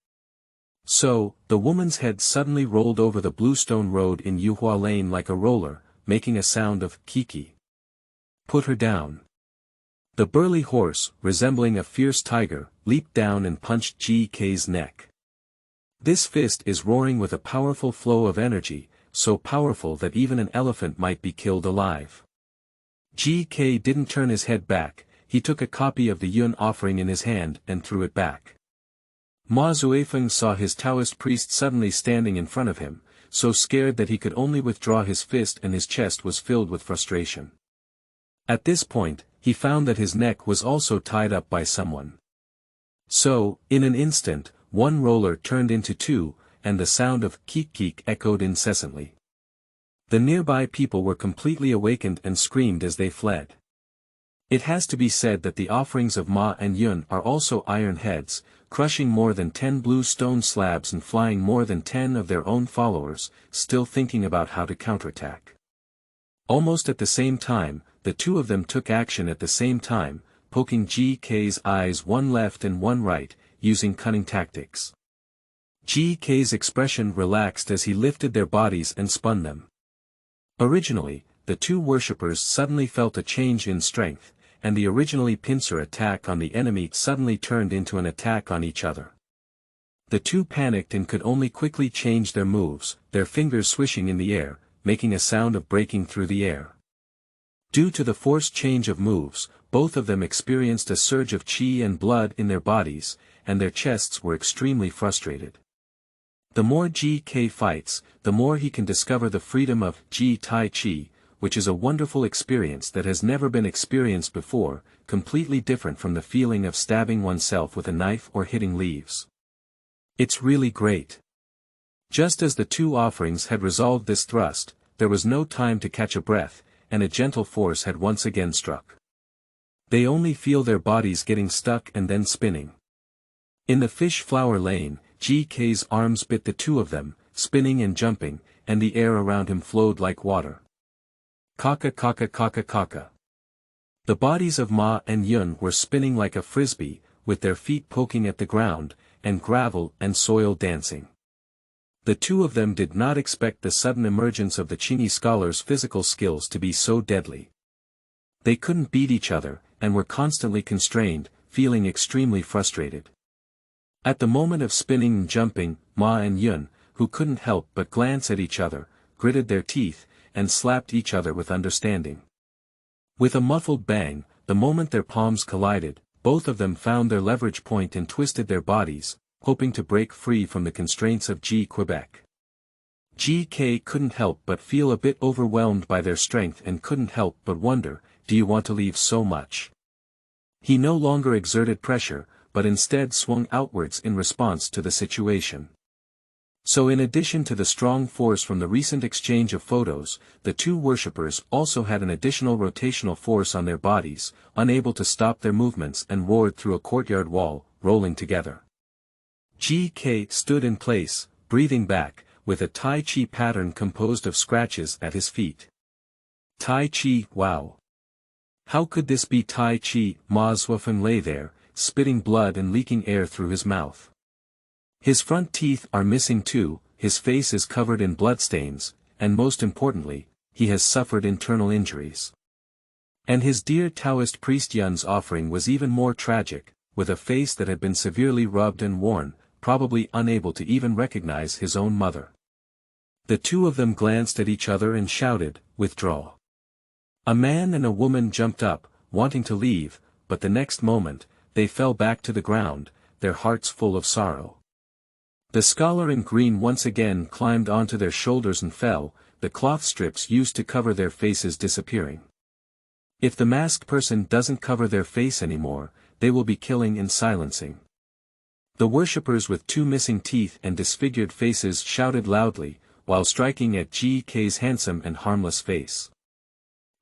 So, the woman's head suddenly rolled over the bluestone road in Yuhua Lane like a roller, making a sound of kiki. Put her down. The burly horse, resembling a fierce tiger, leaped down and punched GK's neck. This fist is roaring with a powerful flow of energy, so powerful that even an elephant might be killed alive. GK didn't turn his head back, he took a copy of the Yun offering in his hand and threw it back. Ma Zuifeng saw his Taoist priest suddenly standing in front of him, so scared that he could only withdraw his fist and his chest was filled with frustration. At this point, he found that his neck was also tied up by someone. So, in an instant, one roller turned into two, and the sound of keek-keek echoed incessantly. The nearby people were completely awakened and screamed as they fled. It has to be said that the offerings of Ma and Yun are also iron heads, crushing more than 10 blue stone slabs and flying more than 10 of their own followers, still thinking about how to counterattack. Almost at the same time, the two of them took action at the same time, poking GK's eyes one left and one right, using cunning tactics. GK's expression relaxed as he lifted their bodies and spun them. Originally, the two worshippers suddenly felt a change in strength, and the originally pincer attack on the enemy suddenly turned into an attack on each other. The two panicked and could only quickly change their moves, their fingers swishing in the air, making a sound of breaking through the air. Due to the forced change of moves, both of them experienced a surge of qi and blood in their bodies, and their chests were extremely frustrated. The more GK fights, the more he can discover the freedom of Tai Chi, which is a wonderful experience that has never been experienced before, completely different from the feeling of stabbing oneself with a knife or hitting leaves. It's really great. Just as the two offerings had resolved this thrust, there was no time to catch a breath, and a gentle force had once again struck. They only feel their bodies getting stuck and then spinning. In the fish flower lane, GK's arms bit the two of them, spinning and jumping, and the air around him flowed like water. Kaka kaka kaka kaka. The bodies of Ma and Yun were spinning like a frisbee, with their feet poking at the ground, and gravel and soil dancing. The two of them did not expect the sudden emergence of the Chinese scholar's physical skills to be so deadly. They couldn't beat each other, and were constantly constrained, feeling extremely frustrated. At the moment of spinning and jumping, Ma and Yun, who couldn't help but glance at each other, gritted their teeth, and slapped each other with understanding. With a muffled bang, the moment their palms collided, both of them found their leverage point and twisted their bodies, hoping to break free from the constraints of Quebec. GK couldn't help but feel a bit overwhelmed by their strength and couldn't help but wonder, do you want to leave so much? He no longer exerted pressure, but instead swung outwards in response to the situation. So in addition to the strong force from the recent exchange of photos, the two worshippers also had an additional rotational force on their bodies, unable to stop their movements and roared through a courtyard wall, rolling together. GK stood in place, breathing back, with a Tai Chi pattern composed of scratches at his feet. Tai Chi, wow! How could this be Tai Chi? Ma Zuifeng lay there, spitting blood and leaking air through his mouth. His front teeth are missing too, his face is covered in bloodstains, and most importantly, he has suffered internal injuries. And his dear Taoist priest Yun's offering was even more tragic, with a face that had been severely rubbed and worn, probably unable to even recognize his own mother. The two of them glanced at each other and shouted, "Withdraw." A man and a woman jumped up, wanting to leave, but the next moment, they fell back to the ground, their hearts full of sorrow. The scholar in green once again climbed onto their shoulders and fell, the cloth strips used to cover their faces disappearing. If the masked person doesn't cover their face anymore, they will be killing and silencing. The worshippers with two missing teeth and disfigured faces shouted loudly, while striking at GK's handsome and harmless face.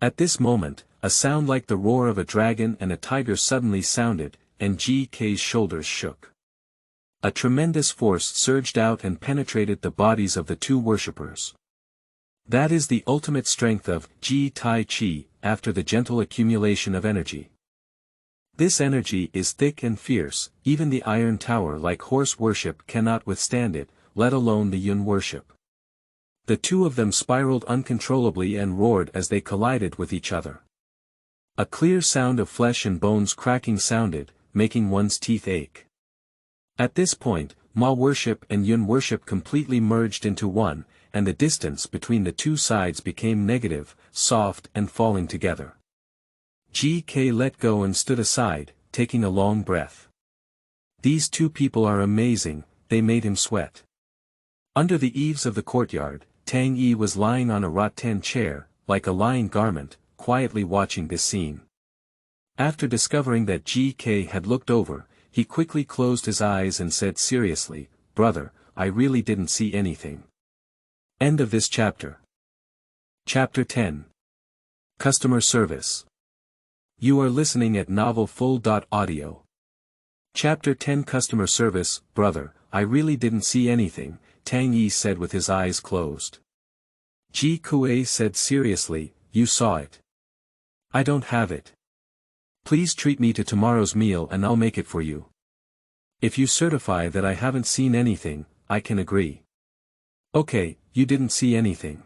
At this moment, a sound like the roar of a dragon and a tiger suddenly sounded, and GK's shoulders shook. A tremendous force surged out and penetrated the bodies of the two worshippers. That is the ultimate strength of Tai Chi, after the gentle accumulation of energy. This energy is thick and fierce, even the iron tower like horse worship cannot withstand it, let alone the Yun worship. The two of them spiraled uncontrollably and roared as they collided with each other. A clear sound of flesh and bones cracking sounded, making one's teeth ache. At this point, Ma worship and Yun worship completely merged into one, and the distance between the two sides became negative, soft and falling together. GK let go and stood aside, taking a long breath. These two people are amazing, they made him sweat. Under the eaves of the courtyard, Tang Yi was lying on a rattan chair, like a lying garment, quietly watching this scene. After discovering that GK had looked over, he quickly closed his eyes and said seriously, "Brother, I really didn't see anything." End of this chapter. Chapter 10. Customer Service. You are listening at novelfull.audio. Chapter 10 Customer Service. Brother, I really didn't see anything, Tang Yi said with his eyes closed. Ji Kuei said seriously, "You saw it. I don't have it. Please treat me to tomorrow's meal and I'll make it for you. If you certify that I haven't seen anything, I can agree." "Okay, you didn't see anything."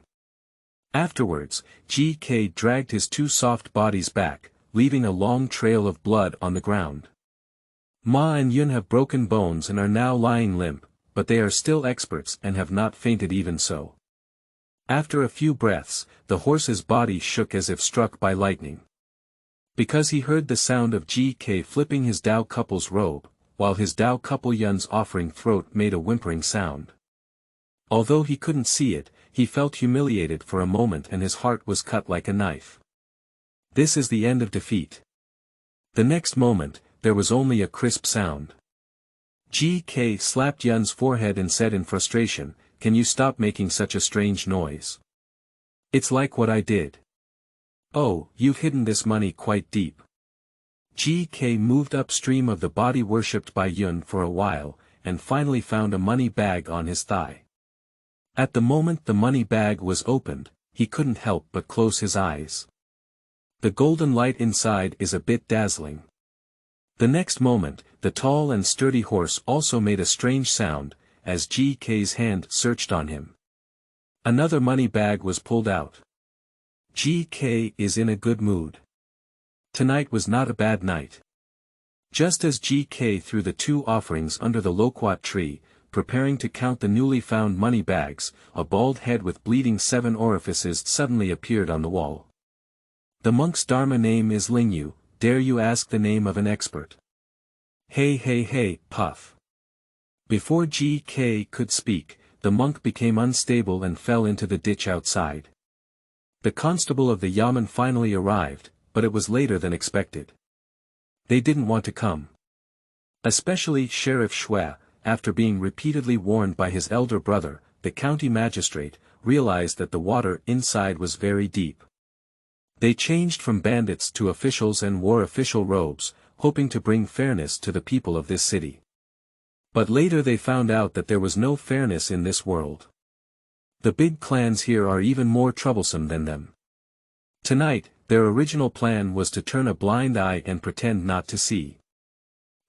Afterwards, GK dragged his two soft bodies back, leaving a long trail of blood on the ground. Ma and Yun have broken bones and are now lying limp, but they are still experts and have not fainted even so. After a few breaths, the horse's body shook as if struck by lightning. Because he heard the sound of GK flipping his Dao couple's robe, while his Dao couple Yun's offering throat made a whimpering sound. Although he couldn't see it, he felt humiliated for a moment and his heart was cut like a knife. This is the end of defeat. The next moment, there was only a crisp sound. GK slapped Yun's forehead and said in frustration, "Can you stop making such a strange noise? It's like what I did." "Oh, you've hidden this money quite deep." GK moved upstream of the body worshipped by Yun for a while, and finally found a money bag on his thigh. At the moment the money bag was opened, he couldn't help but close his eyes. The golden light inside is a bit dazzling. The next moment, the tall and sturdy horse also made a strange sound, as GK's hand searched on him. Another money bag was pulled out. GK is in a good mood. Tonight was not a bad night. Just as GK threw the two offerings under the loquat tree, preparing to count the newly found money bags, a bald head with bleeding 7 orifices suddenly appeared on the wall. "The monk's dharma name is Lingyu, dare you ask the name of an expert?" "Hey hey hey, puff." Before GK could speak, the monk became unstable and fell into the ditch outside. The constable of the yamen finally arrived, but it was later than expected. They didn't want to come. Especially Sheriff Xue, after being repeatedly warned by his elder brother, the county magistrate, realized that the water inside was very deep. They changed from bandits to officials and wore official robes, hoping to bring fairness to the people of this city. But later they found out that there was no fairness in this world. The big clans here are even more troublesome than them. Tonight, their original plan was to turn a blind eye and pretend not to see.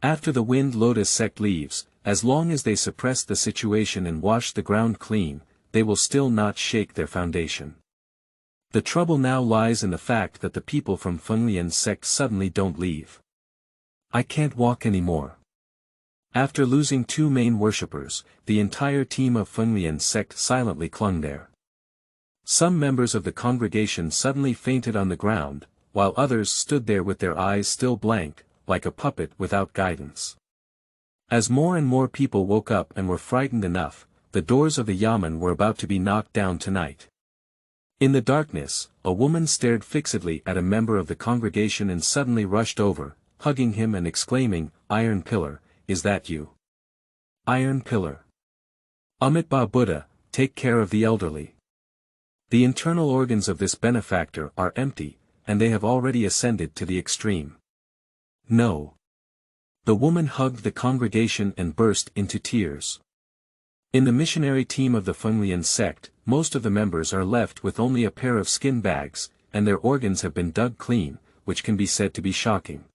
After the Wind Lotus sect leaves, as long as they suppress the situation and wash the ground clean, they will still not shake their foundation. The trouble now lies in the fact that the people from Fenglian's sect suddenly don't leave. "I can't walk anymore." After losing 2 main worshippers, the entire team of Fenglian's sect silently clung there. Some members of the congregation suddenly fainted on the ground, while others stood there with their eyes still blank, like a puppet without guidance. As more and more people woke up and were frightened enough, the doors of the yamen were about to be knocked down tonight. In the darkness, a woman stared fixedly at a member of the congregation and suddenly rushed over, hugging him and exclaiming, "Iron Pillar, is that you? Iron Pillar. Amitabha Buddha, take care of the elderly." The internal organs of this benefactor are empty, and they have already ascended to the extreme. "No." The woman hugged the congregation and burst into tears. In the missionary team of the Fenglian sect, most of the members are left with only a pair of skin bags, and their organs have been dug clean, which can be said to be shocking.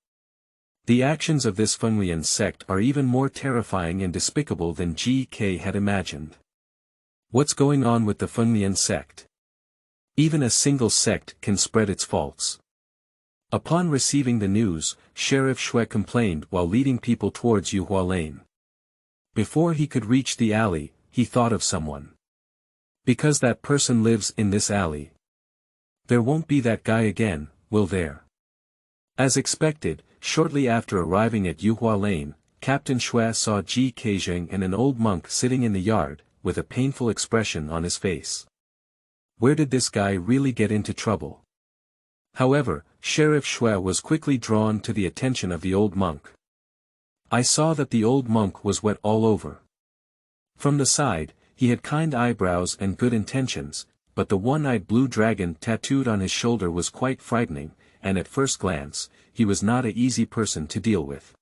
The actions of this Fenglian sect are even more terrifying and despicable than GK had imagined. What's going on with the Fengnian sect? Even a single sect can spread its faults. Upon receiving the news, Sheriff Shui complained while leading people towards Yuhua Lane. Before he could reach the alley, he thought of someone. Because that person lives in this alley. There won't be that guy again, will there? As expected, shortly after arriving at Yuhua Lane, Captain Shui saw Ji Keizheng and an old monk sitting in the yard, with a painful expression on his face. Where did this guy really get into trouble? However, Sheriff Shui was quickly drawn to the attention of the old monk. I saw that the old monk was wet all over. From the side, he had kind eyebrows and good intentions, but the one-eyed blue dragon tattooed on his shoulder was quite frightening, and at first glance, he was not an easy person to deal with.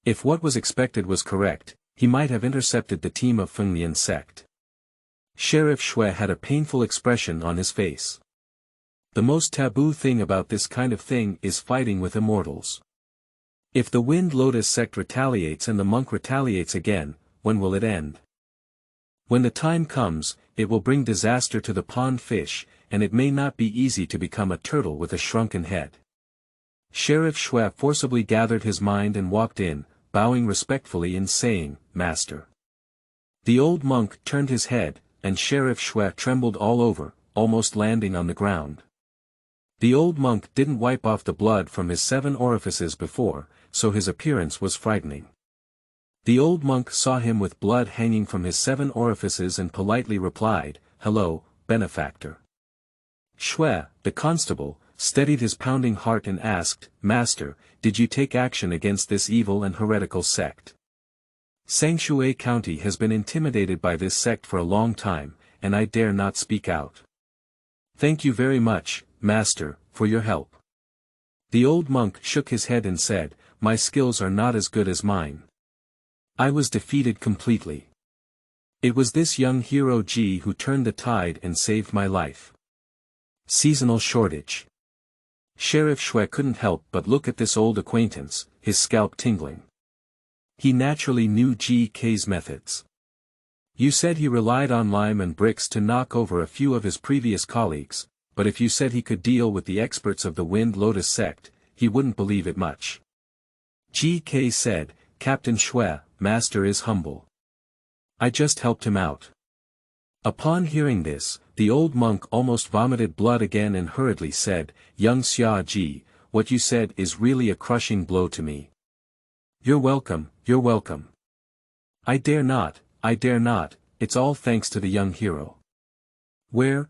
If what was expected was correct, he might have intercepted the team of Fengnian sect. Sheriff Shui had a painful expression on his face. The most taboo thing about this kind of thing is fighting with immortals. If the Wind Lotus sect retaliates and the monk retaliates again, when will it end? When the time comes, it will bring disaster to the pond fish, and it may not be easy to become a turtle with a shrunken head. Sheriff Shui forcibly gathered his mind and walked in, bowing respectfully and saying, "Master." The old monk turned his head, and Sheriff Shui trembled all over, almost landing on the ground. The old monk didn't wipe off the blood from his 7 orifices before, so his appearance was frightening. The old monk saw him with blood hanging from his 7 orifices and politely replied, "Hello, benefactor." Shui, the constable, steadied his pounding heart and asked, "Master, did you take action against this evil and heretical sect?" Sangshui County has been intimidated by this sect for a long time, and I dare not speak out. Thank you very much, Master, for your help. The old monk shook his head and said, "My skills are not as good as mine. I was defeated completely. It was this young hero Ji who turned the tide and saved my life." Seasonal shortage. Sheriff Shui couldn't help but look at this old acquaintance, his scalp tingling. He naturally knew Ji K's methods. You said he relied on lime and bricks to knock over a few of his previous colleagues, but if you said he could deal with the experts of the Wind Lotus sect, he wouldn't believe it much. Ji K said, "Captain Shui, Master is humble. I just helped him out." Upon hearing this, the old monk almost vomited blood again and hurriedly said, "Young Xia Ji, what you said is really a crushing blow to me." You're welcome, you're welcome. I dare not, it's all thanks to the young hero. Where,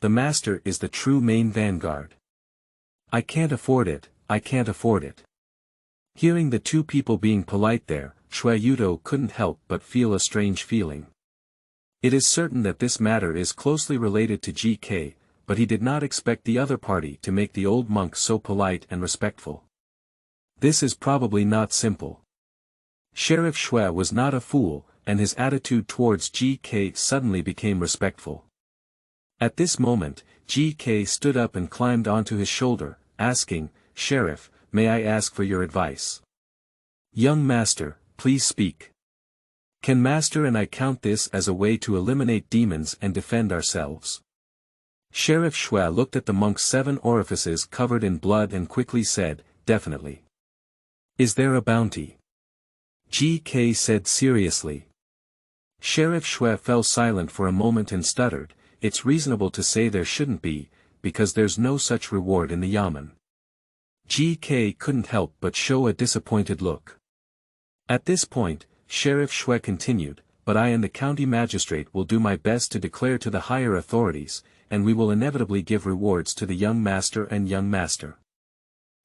the master is the true main vanguard. I can't afford it. Hearing the two people being polite there, Shui Yudo couldn't help but feel a strange feeling. It is certain that this matter is closely related to GK, but he did not expect the other party to make the old monk so polite and respectful. This is probably not simple. Sheriff Shui was not a fool, and his attitude towards GK suddenly became respectful. At this moment, GK stood up and climbed onto his shoulder, asking, "Sheriff, may I ask for your advice?" "Young master, please speak. Can master and I count this as a way to eliminate demons and defend ourselves?" Sheriff Shui looked at the monk's 7 orifices covered in blood and quickly said, "Definitely." "Is there a bounty?" GK said seriously. Sheriff Shui fell silent for a moment and stuttered, "It's reasonable to say there shouldn't be, because there's no such reward in the yamen." GK couldn't help but show a disappointed look. At this point, Sheriff Shui continued, "But I and the county magistrate will do my best to declare to the higher authorities, and we will inevitably give rewards to the young master and young master."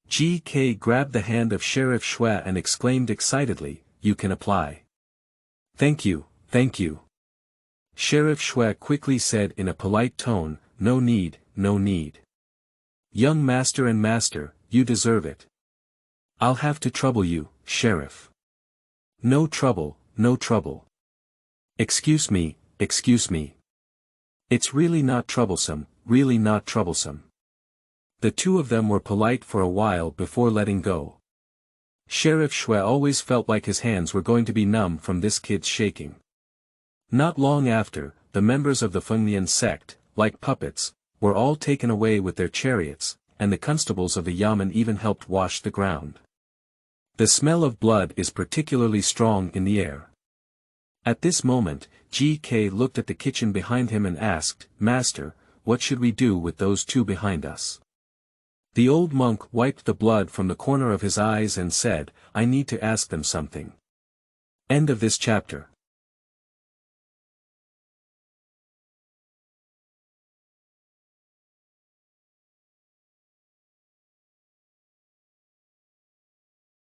GK grabbed the hand of Sheriff Shui and exclaimed excitedly, "You can apply." Thank you. Sheriff Shui quickly said in a polite tone, No need. Young master and master, you deserve it. I'll have to trouble you, Sheriff." No trouble. Excuse me. It's really not troublesome. The two of them were polite for a while before letting go. Sheriff Shui always felt like his hands were going to be numb from this kid's shaking. Not long after, the members of the Fengnian sect, like puppets, were all taken away with their chariots, and the constables of the yamen even helped wash the ground. The smell of blood is particularly strong in the air. At this moment, GK looked at the kitchen behind him and asked, "Master, what should we do with those two behind us?" The old monk wiped the blood from the corner of his eyes and said, "I need to ask them something." End of this chapter.